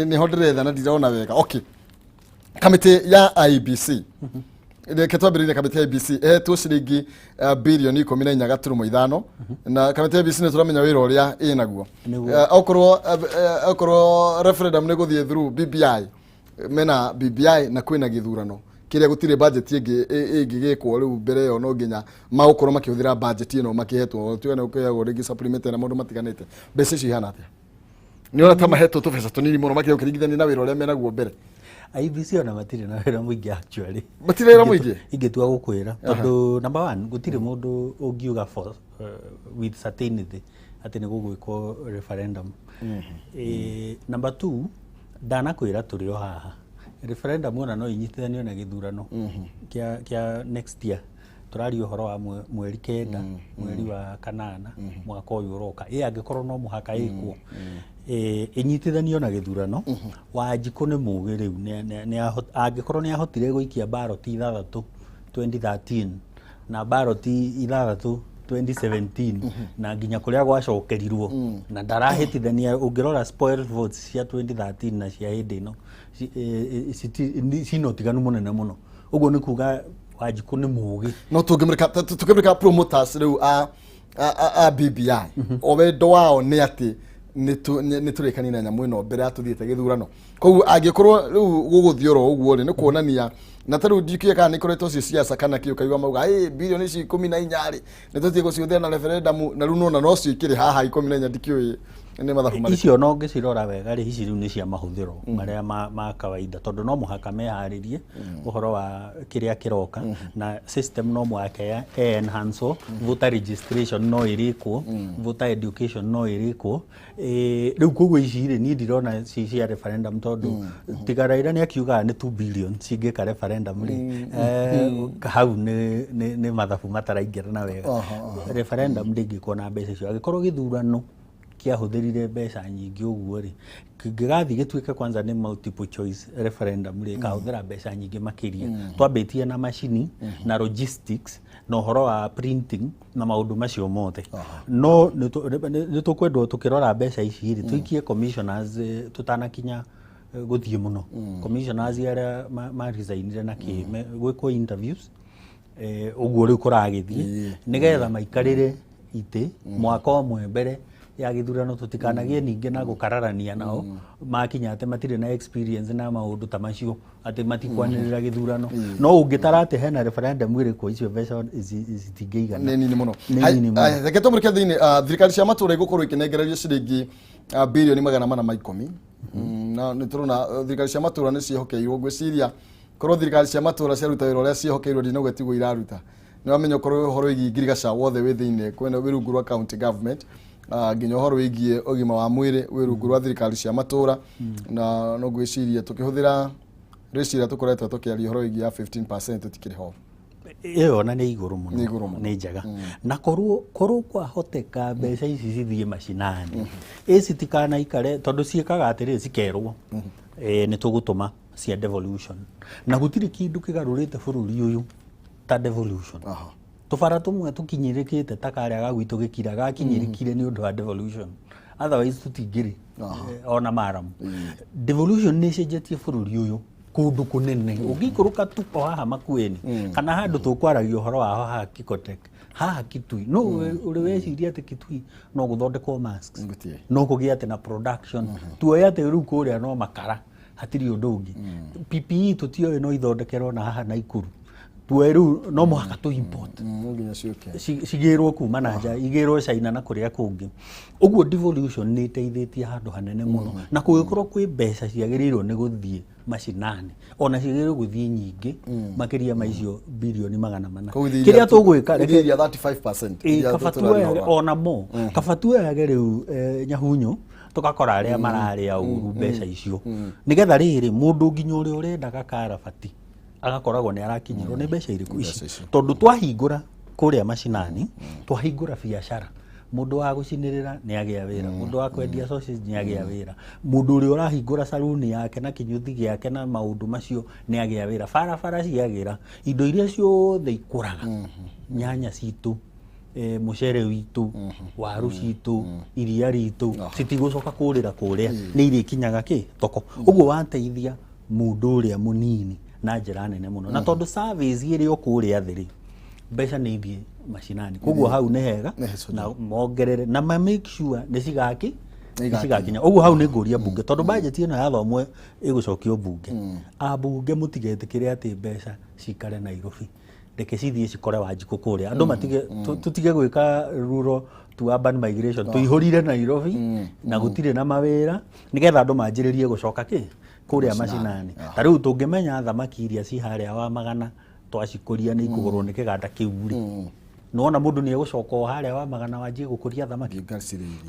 niho ndĩretha na ndirona wega. Okay, kamĩtĩ ya IEBC reke twambĩrĩrie kamĩtĩ ya IEBC ehetwo ciringi birioni 14.5 na kamĩtĩ ya IEBC nĩ tũramenya wĩra ũrĩa ĩnaguo. Okorwo referendum nĩ gũthiĩ through BBI mena BBI na kwĩna gĩthurano kĩrĩa gũtirĩ budget ĩngĩgĩkwo rĩu mbere ĩyo no nginya magũkorwo makĩhũthĩra budget ĩno makĩhetwo tuone ũkĩyagwo rĩngĩ supplementary na maũndũ matiganĩte. Mbeca icio ihana atĩa? Nĩ ona ta mahetwo tũbeca tũnini mũno makĩria ũkĩringithania na wĩra ũrĩa menaguo mbere. IEBC ona matirĩ na wĩra mũingĩ actually. Matirĩ wĩra mũingĩ? Ingĩtua gũkwĩra tondũ number 1 gũtirĩ mũndũ ũngiuga for with certainty atĩ nĩ gũgwĩkwo referendum. Number 2 ndanakwĩra tũrĩ o haha. Referendum ona no inyitithanio na gĩthurano kĩa next year. Tũraria ũhoro wa mweri 9 mweri wa kanana mwaka ũyũ ũroka. Angĩkorwo no mũhaka ĩkwo inyitithanio na gĩthurano. Wanjikũ nĩ mũũgĩ rĩu angĩkorwo nĩ ahotire gũikia ballot 6 2013 na ballot 6 2017 na nginya kũrĩa gwacokerirwo na ndarahĩtithania. Ũngĩrora spoiled votes cia 2013 na cia hĩndĩ ĩno cina ũtiganu mũnene mũno. Ũguo nĩ kuga Wanjikũ nĩ mũũgĩ. No tũngĩmĩrĩka promoters rĩu a BBI o wendo wao nĩ atĩ nĩ tũrĩkani na nyamũ ĩno mbere ya tũthiĩte gĩthurano. Koguo angĩkorwo rĩu gũgũthiora ũguo rĩ nĩ kuonania na tarĩu ndikie kana nĩ koretwo ci siasa kana kĩo kaigua mauga birioni ici 14 rĩ nĩ tũthiĩ gũciũthĩra na referendum na rĩu no ciĩkĩre haha 14 ndikĩũĩ nĩ mathabu marĩ. Icio no ngĩcirora wega rĩ ici rĩu nĩ cia mahũthĩro marĩa ma kawaida tondũ no mũhaka meharĩrie ũhoro wa kĩrĩa kĩroka na system no mũhaka ya enhance voter registration no ĩrĩkwo voter education no ĩrĩkwo. Rĩu koguo ici rĩ niĩ ndirona cia referendum tondũ Tigaraira nĩ akiuga nĩ 2 billion cingĩka referendum rĩ hau nĩ mathabu mataraingĩra na wega. Referendum ndĩngĩkwo na mbeca icio angĩkorwo gĩthurano kĩahũthĩrire mbeca nyingĩ ũguo rĩ kĩngĩgathiĩ gĩtuĩke kwanza nĩ multiple choice referendum rĩ kahũthĩra mbeca nyingĩ makĩria. Twambĩtie na macini na logistics na ũhoro wa printing na maũndũ macio mothe. No nĩ tũkwendwo tũkĩrora mbeca ici rĩ tũikie commissioners tũtanakinya gũthiĩ mũno. Commissioners arĩa maresignire na gwĩkwo interviews ũguo rĩu kũragĩthiĩ nĩgetha maikarĩre itĩ mwaka ũmwe mbere ya gĩthurano tũtikanagie ningĩ na gũkararania nao makinya atĩ matirĩ na experience na maũndũ ta macio atĩ matikwanĩrĩra gĩthurano. No ũngĩtara atĩ hena referendum ĩrĩkwo icio mbeca citingĩigana. Nĩ nini mũno. Reke tũmũrĩke thĩinĩ thirikari cia matũũra igũkorwo ikĩnengererio ciringi birioni 410 na nĩ tũrona thirikari cia matũũra nĩ ciĩhokeirwo. Ngwĩciria korwo thirikari cia matũũra ciaruta wĩra ũrĩa ciĩhokeirwo ndinogwetigwo iraruta. Nĩ wamenya ũkorwo ũhoro wĩgiĩ ngirigaca wothe wĩ thĩinĩ kwĩna wĩ rungu rwa county government nginya ũhoro wĩgiĩ ũgima wa mwĩrĩ wĩ rungu rwa thirikari cia matũũra na no ngwĩciria tũkĩhũthĩra rĩciria tũkoretwo tũkĩaria ũhoro wĩgiĩ ya 15% tũtikĩrĩ ho. Ĩyo na nĩ igũrũ mũno nĩ njega na korwo kwahoteka mbeca ici cithiĩ macinani citikanaikare tondũ ciĩkaga atĩrĩ cikerwo nĩ tũgũtũma cia devolution na gũtirĩ kĩndũ kĩgarũrĩte bũrũri ũyũ ta devolution. Tũbara tũmwe tũkinyĩrĩkĩte ta karĩa ga gwitũ gĩkira gakinyĩrĩkire nĩ ũndũ wa devolution otherwise tũtingĩrĩ ona maramu. Devolution nĩ cenjetie bũrũri ũyũ kũndũ kũnene ũngĩikũrũka tu haha Makueni kana handũ tũkwaragia ũhoro waho haha Kikotek haha Kitui no ũrĩ weciria atĩ Kitui no gũthondekwo masks no kũgĩa atĩ na production tuoya atĩ rĩu kũrĩa no makara hatirĩ ũndũ ũngĩ. PPE tũtioĩ no ithondekerwo na haha Naikuru tueru no mũhaka tu import cigĩrwo kuma na nja igĩrwo China na kũrĩa kũngĩ. Ũguo devolution nĩ ĩteithĩtie handũ hanene mũno na kũgĩkorwo kwĩ mbeca ciagĩrĩirwo nĩ gũthiĩ macinani ona ciagĩrĩirwo gũthiĩ nyingĩ makĩria ma icio birioni 400 kĩrĩa tũgwĩka reke 35% kabatue ona mo kabatue yage rĩu Nyahunyu tũgakora arĩa mararĩa ũru mbeca icio nĩgetha rĩrĩ mũndũ nginya ũrĩa ũrendaga karabati agakoragwo nĩ arakinyĩrwo nĩ mbeca irĩkũ ici tondũ twahingũra kũrĩa macinani twahingũra biacara mũndũ wa gũcinĩrĩra nĩ agĩa wĩra mũndũ wa kwendia sausage nĩ agĩa wĩra mũndũ ũrĩa ũrahingũra saluni yake na kinyuthi gĩake na maũndũ macio nĩ agĩa wĩra barabara ciagĩra indo iria ciothe ikũraga nyanya citũ mucere witu waru citu iria ritu citigucoka kurira kuria ni iri kinyaga ki thoko uguo wanteithia mundu uria munini na njira nene muno na tondu service iri okuria thiri mbeca ni ithie mashinani koguo hau ni hega na mongerere na make sure ni cigaki cigakinya uguo hau ni nguria bunge tondu budget ino ya thomwe igucokio bunge abunge mutigetikire ati mbeca cikare Nairobi reke cithie cikore Wanjiku kuria andu matige tutige gwika rural to urban migration tuihurire Nairobi na gutire na mawira nigetha andu manjiririe gucoka ki kuria mashinani tariu tungimenya thamaki iria ci haria wa magana twacikuria ni ikugurwo ni kiganda kiu ri nona mundu ni egucoka haria wa magana wanjie gukuria thamaki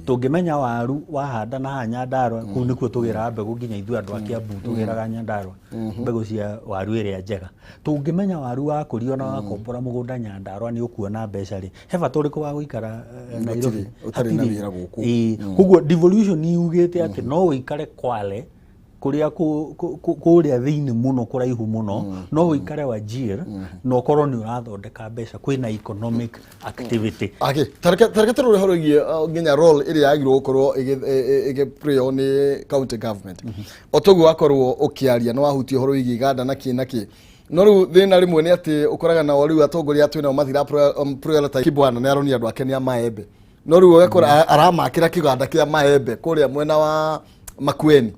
tungimenya waru wahanda na Nyandarua kuu nikuo tugira mbegu nginya ithu andu a Kiambu tugiraga Nyandarua mbegu cia waru iria njega tungimenya waru wakurio na wakombora mugunda Nyandarua ni ukuona mbeca ri heba turiku wa guikara Nairobi utari na wira guku kuguo devolution ni ugite ati no uikare Kwale kuria kuria thiini muno kuraihu muno no uikare Wajir no korwo ni urathondeka mbeca kwina economic activity tareke turure horogie nginya role iri yagirwo gukorwo ige ni county government otogu wakorwo ukiaria no wahutie horo igi iganda na ki no riu thina rimwe ni ati ukoraga na riu atongoria twina mathira prioritize Kibwana ni aronia andu ake ni a Maembe no riu ugakora aramakira kiganda kia Maembe kuria mwena wa Makueni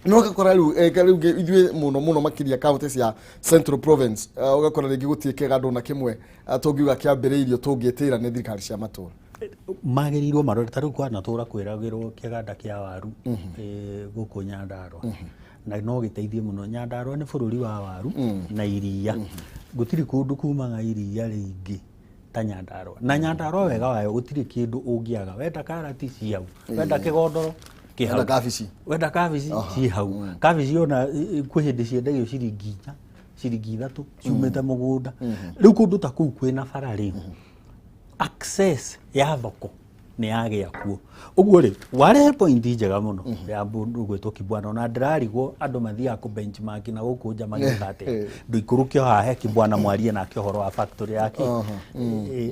no gakora riu ithuĩ muno makiria county cia Central Province ugakora ringi gutie kiganda na kimwe tungiuga kiambiriirio tungitira ni thirikari cia matura magirirwo marore ta riu kwana tura kwiragirwo kiganda kia waru guku Nyandarua na no giteithie muno Nyandarua ni bururi wa waru na iria gutiri kundu kumaga iria ringi ta Nyandarua na Nyandarua wega wayo gutiri kindu ungiaga wenda karati ciau wenda kigondoro wenda kabici ci hau kabici ona kwi hindi ciendagio ciringi 3 ciumite mugunda riu kundu ta kuu kwina barari access ya thoko ni yagia kuo uguo ri ware point njega muno ya bundu gwitwo Kibwana na ndirarigwo andu mathia ku benchmark na guku nja magithate nduikurukio hahe Kibwana mwarie na kihoro wa factory yake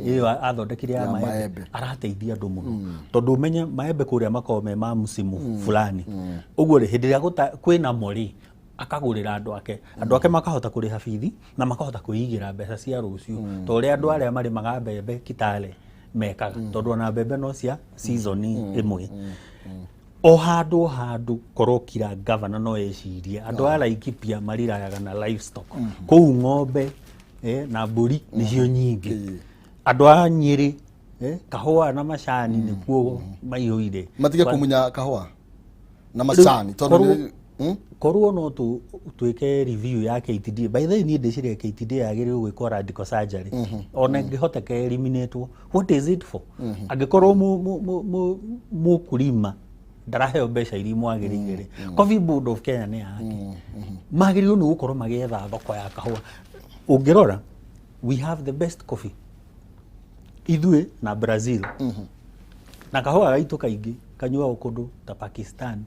iyo athondekire ya Maembe arateithia andu muno tondu menye Maembe kuria makome ma musimu fulani uguo ri hindi ria kwina mori akagurira andu ake makahota kuriha bithi na makahota kuigira mbeca cia ruciu to ri andu aria mari magambembe Kitale mekaga tondu na mbembe no cia season imwe o handu korokira governor no ecirie andu a Laikipia mariraga na livestock kou ng'ombe na mburi nicio nyingi andu a Nyeri kahua na macani nikuo maiyuire matige kumunya kahua na macani tondu korwo no twike review ya KTDA by the way ni ndiciria KTDA yagirirwo gwikwo radical surgery ona ngihoteka eliminate what is it for angikorwo mukulima ndaraheo mbeca iria mwagirire Coffee Board of Kenya ni yake magirirwo ni gukorwo magietha thoko ya kahua ungirora we have the best coffee ithuĩ na Brazil na kahua gaitu kaingi kanyuagwo kundu ta Pakistan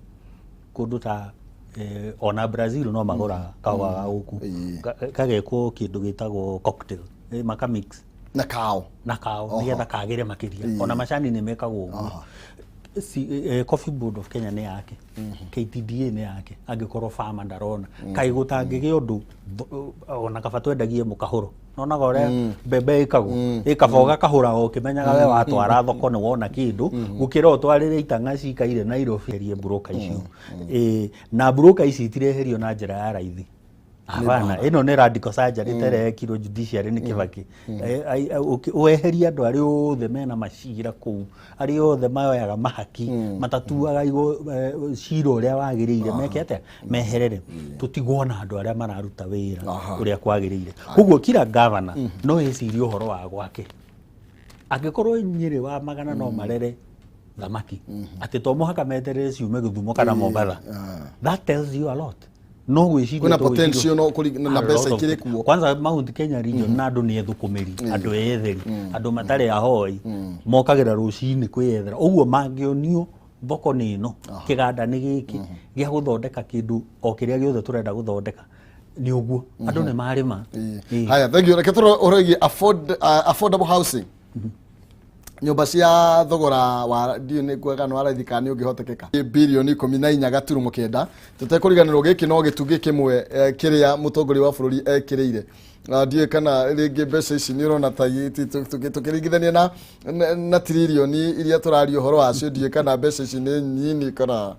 kundu ta ona Brazil no magura kahua guku kagekwo kindu gitagwo cocktail makamix na kao nigetha kagire makiria ona macani ni mekagwo uguo Coffee Board of Kenya ni yake KTDA ni yake angikorwo farmer ndarona kai gutangige undu ona kaba twendagie mukahuro nona gore bebe ikaboga kahura o kimenyaga we watwara thoko ni wona kindu gukira utwarire itanga cikaire Nairobi erie broker icio na broker ici itireherio na njira ya raithi Havana ino ni radical surgery terekirwo judiciary ni Kibaki weheria andu ari othe mena macira kuu ari othe mayoyaga mahaki matatuaga igo cira uria wagiriire mekete meherere tutigwona andu aria mararuta wira uria kwagiriire koguo kila governor no ecirie uhoro wa gwake angikorwo Nyeri wa magana no marere thamaki ati to muhaka meterere ciume Githumo kana Mombasa that tells you a lot no gwiciria kuna potential no na pesa ikiri kuo kwanza Mount Kenya region na andu ni ethukumiri andu etheri andu matari ahoi mokagira rucini kwiyethera uguo mangionio thoko ni no kiganda ni giki gia guthondeka kindu o kiria giothe turenda guthondeka ni uguo andu ni marima haya thank you reketoro oregi affordable housing nyumba cia thogora wa ndio nĩ kwega no araithika nĩ ũngĩhotekeka bilioni 14.9 tutekũriganĩrwo gĩkĩ no gĩtugĩ kĩmwe kĩrĩa mũtongoria wa bũrũri ekĩrĩire ndiye kana rĩngĩ mbeca ici nĩ ũrona ta tukĩringithania na trilioni iria tũraria ũhoro wacio ndiye kana mbeca ici nĩ nyini kana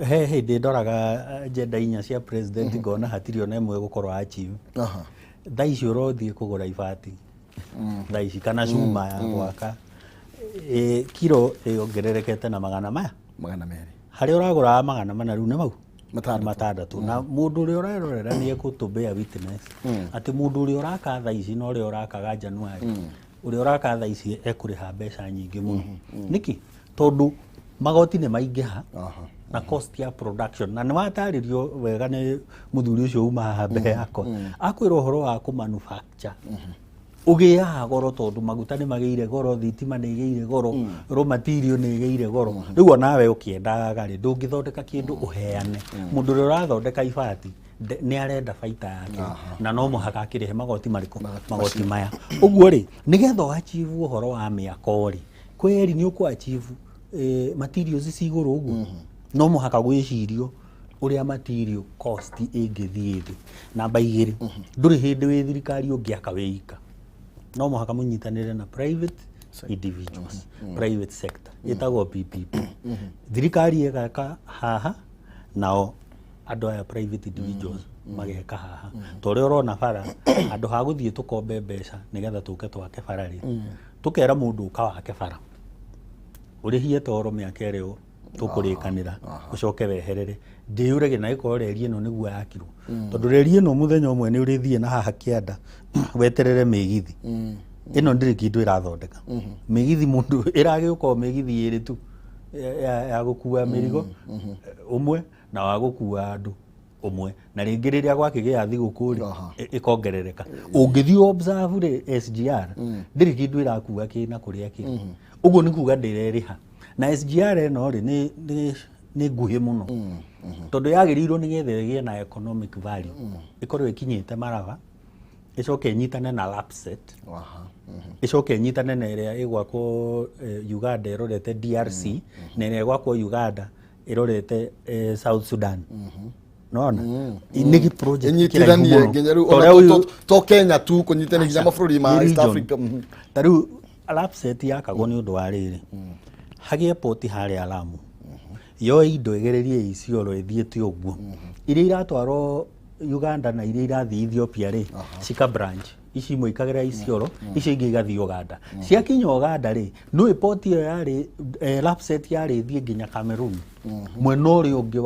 he hĩndĩ ndoraga agenda inya cia president ngona hatirĩ ona ĩmwe gũkorwo achieve thaa ici ũrothiĩ kũgũra ibati thaa ici kana cuma ya gwaka kiro ĩongererekete na magana merĩ harĩa ũragũra magana mana rĩu nĩ mau matandatũ na mũndũ ũrĩa ũrerorera nĩ ekũtũbea witness atĩ mũndũ ũrĩa ũraka thaa ici na ũrĩa ũrakaga Januari ũrĩa ũraka thaa ici ekũrĩha mbeca nyingĩ mũno nĩkĩ tondũ magoti nĩ maingĩha na cost ya production na nĩ watarĩrio wega nĩ mũthuri ũcio uma haha mbere yakwa akwĩra ũhoro wa kũmanufacture ũgĩaga goro tondũ maguta nĩ magĩire goro thitima nĩ igĩire goro raw material nĩ igĩire goro rĩu onawe ũkĩendaga rĩ ndũngĩthondeka kĩndũ ũheane mũndũ ũrĩa ũrathondeka ibati nĩ arenda baita yake na no mũhaka akĩrĩhe magoti marĩkũ magoti maya ũguo rĩ nĩgetha ũachieve ũhoro wa mĩako rĩ kweri nĩ ũkũachieve materials ci igũrũ ũguo no mũhaka gwĩcirio ũrĩa material cost ĩngĩthiĩ thĩ namba 2 ndũrĩ hĩndĩ wĩ thirikari ũngĩaka wĩika no mũhaka mũnyitanĩre na private individuals private sector ĩtagwo PPP thirikari ĩgaka haha nao andũ aya private individuals mageka haha to ũrĩa ũrona bara andũ ha gũthiĩ tũkombe mbeca nĩgetha tũke twake bara rĩ tũkera mũndũ ũka wake bara ũrĩhie toro mĩaka ĩrĩ tũkũrĩkanĩra ũcoke weherere ndĩyũrage na ĩkorwo reri ĩno nĩguo yakirwo tondũ reri ĩno mũthenya ũmwe nĩ ũrĩthiĩ na haha kĩanda weterere mĩgithi ĩno ndĩrĩ kĩndũ ĩrathondeka mĩgithi mũndũ ĩragĩũka mĩgithi ĩrĩ tu ya gũkua mĩrigo ũmwe na wa gũkua andũ ũmwe na rĩngĩ rĩrĩa gwakĩgĩa thigũkũ ĩkongerereka ũngĩthiĩ observe rĩ SGR ndĩrĩ kĩndũ ĩrakua kĩna kũrĩa kĩrĩ ũguo nĩ kuga ndĩrerĩha na SGR ĩno rĩ nĩ nguhĩ mũno tondũ yagĩrĩirwo nĩgetha ĩgĩe na economic value ĩkorwo ĩkinyĩte maraba ĩcoke ĩnyitane na LAPSSET ĩcoke ĩnyitane na ĩrĩa ĩgwakwo Uganda ĩrorete DRC na ĩrĩa ĩgwakwo Uganda ĩrorete South Sudan nona nĩ project nyitithanie nginya rĩu to Kenya tu kũnyitithania nginya mabũrũri ma East Africa tarĩu LAPSSET yakagwo nĩ ũndũ wa rĩrĩ hagĩe port harĩa Lamu yoe indo ĩgererie Isiolo ĩthiĩte ũguo iria iratwarwo Uganda na iria irathiĩ Ethiopia rĩ cika branch ici imwe ikagera Isiolo ici ingĩ igathiĩ Uganda ciakinya Uganda rĩ no port ĩyo yarĩ LAPSSET yarĩ thiĩ nginya Cameroon mwena ũrĩa ũngĩ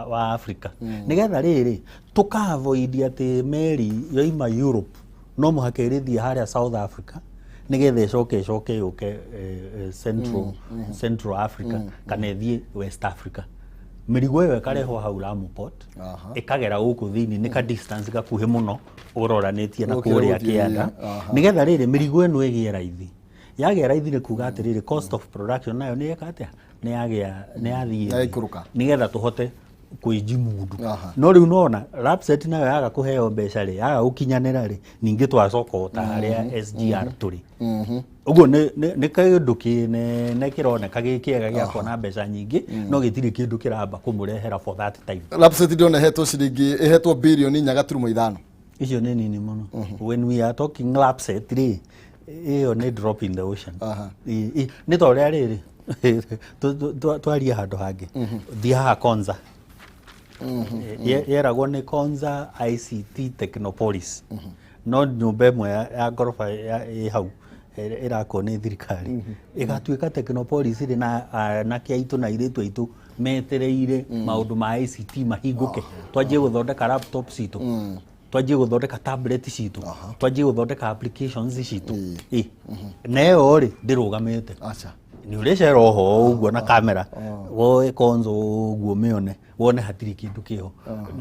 wa Africa nĩgetha rĩrĩ tũka-avoid atĩ meri yoima Europe no mũhaka ĩrĩthiĩ harĩa South Africa nĩgetha ĩcoke yũke Central Africa kana ĩthiĩ West Africa mĩrigo ĩyo ĩkarehwo hau Lamu Port ĩkagera gũkũ thĩinĩ nĩ ka distance gakuhĩ mũno ũroranĩtie na kũrĩa kĩanda nĩgetha rĩrĩ mĩrigo ĩno ĩgĩe raithi yagĩa raithi nĩ kuga atĩrĩrĩ cost of production nayo nĩ ĩka atĩa nĩ yathiĩ nĩgetha tũhote kwĩjimundu no rĩu nona LAPSSET nayo yaga kũheo mbeca rĩ yaga gũkinyanĩra rĩ ningĩ twacoka ta harĩa SGR tũrĩ ũguo nĩ kĩndũ kĩnene kĩroneka gĩkĩega gĩa kuona mbeca nyingĩ no gĩtirĩ kĩndũ kĩramba kũmũrehera for that time LAPSSET ndĩrona ĩhetwo ciringi ĩhetwo birioni 4.5 icio nĩ nini mũno when we are talking LAPSSET rĩ ĩyo nĩ drop in the ocean nĩ ta ũrĩa rĩrĩ twarie handũ hangĩ thiĩ haha Konza yeragwo nĩ Konza ICT Technopolis no nyũmba ĩmwe ya ngoroba ĩ hau ĩrakwo nĩ thirikari ĩgatuĩka Technopolis rĩ na anake aitũ na airĩtu aitũ metereire maũndũ ma ICT mahingũke twanjie gũthondeka laptop citũ twanjie gũthondeka tablet citũ twanjie gũthondeka applications citũ nayo rĩ ndĩrũgamĩte nĩ ũrĩcera oho ũguo na kamera woe Konza ũguo mĩone wone hatirĩ kĩndũ kĩho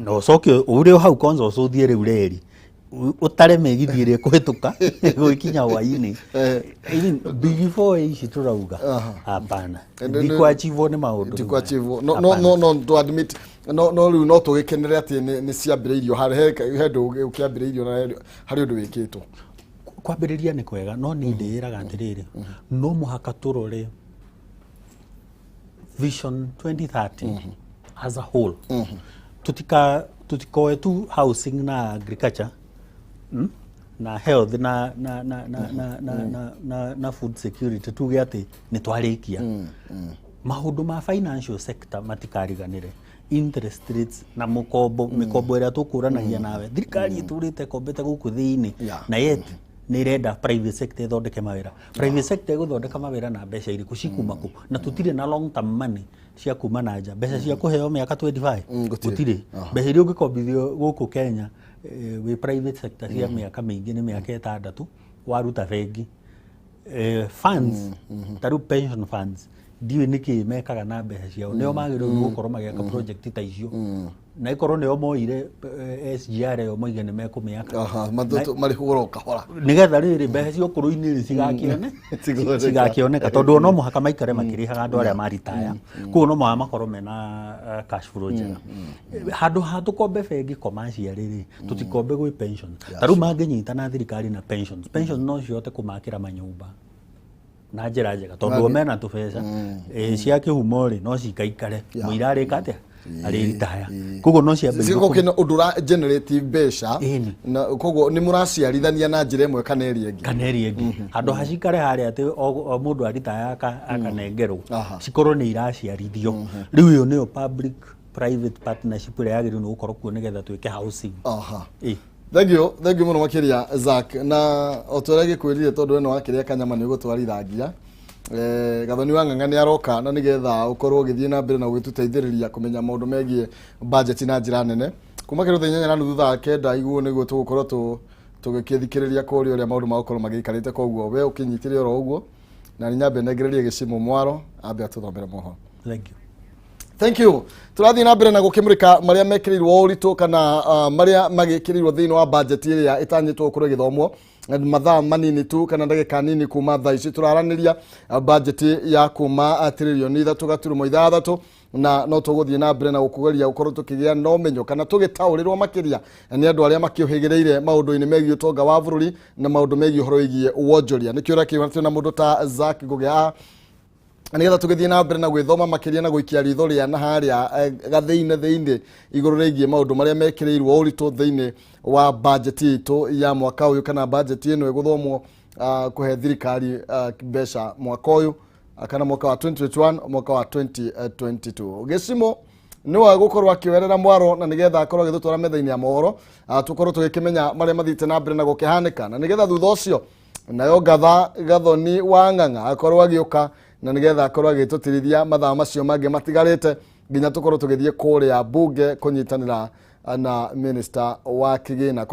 na ũcoke ũrĩ hau Konza ũcũthie rĩu reri utare megithi ĩrĩa kũhĩtũka gũkinya hwaĩ-inĩ before ici tũrauga hapana ndikwachivo nĩ maũndũ ndikwachivo no to admit no rĩu no tũgĩkenere atĩ nĩ ciambĩrĩirio harĩ ũkĩambĩrĩirio na harĩ ũndũ wĩkĩtwo kwambĩrĩria nĩ kwega no nĩ ndĩraga atĩrĩrĩ no mũhaka tũrore Vision 2030 as a whole. Tutikoe tu housing na agriculture na health na food security tuge ati ni twarikia maundu ma financial sector matikariganire interest rates na mikobo ĩrĩa tũkũranagia nawe thirikari ĩtũrĩte kombete gũkũ thĩinĩ na yet nĩ irenda private sector ĩthondeke mawĩra private sector ĩgũthondeka mawĩra na mbeca irĩkũ cikuma kũ na tũtirĩ na long term money cia kuma na nja mbeca cia kũheo mĩaka 25 gũtirĩ mbeca iria ũngĩkombithio gũkũ Kenya we private sector cia mĩaka mĩingĩ nĩ mĩaka 6 waruta bengi funds taru pension funds ndiwe niki mekaga na mbeca ciao nĩo magĩrĩirwo gũkorwo magĩaka project ta icio na ikorwo nĩo moire SGR yo moige nĩ mekũmĩaka marĩ hũro kahora nĩgetha rĩrĩ mbeca cia ũkũrũ-inĩ cigakĩoneka tondũ no mũhaka maikare makĩrĩhaga andũ arĩa maritaya koguo no mũhaka makorwo mena cash flow njega handũ ha tũkombe bengi commercial rĩrĩ tũtikombe gwĩ pensions tarĩu mangĩnyitana thirikari na pensions no cihote kũmakĩra manyũmba na njĩra njega tondũ mena tũbeca cia kĩhumo rĩ no cikaikare mũira arĩka atĩa arĩritaya koguo no ciambe kina ũndũ ra generate mbeca na koguo nĩ mũraciarithania na njĩra ĩmwe kana ĩrĩa ĩngĩ handũ ha cikare harĩa atĩ o mũndũ aritaya akanengerwo cikorwo nĩ iraciarithio rĩu ĩyo nĩyo public private partnership ĩrĩa yagĩrĩirwo nĩ gũkorwo kuo nĩgetha twĩke housing. Thank you mũno makĩria Zack na o tũrĩa gĩkwĩrire tondũ ĩno wakĩrĩa kanyama nĩ gũtwarithagia Gathoni wa Ng'ang'a nĩ aroka na nĩgetha ũkorwo ũgĩthiĩ na mbere na gũgĩtũteithĩrĩria kũmenya maũndũ megiĩ budget na njĩra nene kuma kĩrũtha 8:30 thaa 9 iguo nĩguo tũgũkorwo tũgĩkĩthikĩrĩria kũrĩa ũrĩa maũndũ magũkorwo magĩikarĩte koguo we ũkĩnyitĩrĩra oro ũguo na nĩ nyambe nengererie gĩcimo mwaro ambe atũthomere mohoro. Thank you. Tũrathiĩ na mbere na gũkĩmũrĩka marĩa mekĩrĩirwo ũritũ kana marĩa magĩkĩrĩirwo thĩinĩ wa budget ĩrĩa ĩtanyĩtwo kũrĩ gĩthomo mathaa manini tu kana ndagĩka nini kuma thaa ici tũraranĩria budget ya kuma tiririoni 3.6 na no tũgũthiĩ na mbere na gũkũgeria gũkorwo tũkĩgĩa na ũmenyo kana tũgĩtaũrĩrwo makĩria nĩ andũ arĩa makĩũhĩgĩrĩire maũndũ-inĩ megiĩ ũtonga wa bũrũri na maũndũ megiĩ ũhoro wĩgiĩ wonjoria nĩkĩo ũrakĩona na mũndũ ta Zack Ngũgĩ nĩgetha tũgĩthiĩ na mbere na gwĩthoma makĩria na gũikia ritho rĩa na harĩa gathĩinĩ igũrũ rĩgiĩ maũndũ marĩa mekĩrĩirwo ũritũ thĩinĩ wa budget itũ ya mwaka ũyũ kana budget ĩno ĩgũthomwo kũhe thirikari mbeca mwaka ũyũ kana mwaka wa 2021 mwaka wa 2022 gĩcimo nĩ wa gũkorwo akĩwerera mwaro na nĩgetha akorwo agĩtũtwara metha-inĩ ya mohoro tũkorwo tũgĩkĩmenya marĩa mathiĩte na mbere na gũkĩhanĩka na nĩgetha thutha ũcio nayo Gathoni wa Ng'ang'a akorwo agĩũka na nĩgetha akorwo agĩtũtirithia mathaa macio mangĩ matigarĩte nginya tũkorwo tũgĩthiĩ kũrĩa bunge kũnyitanĩra na minister wa kĩgĩna.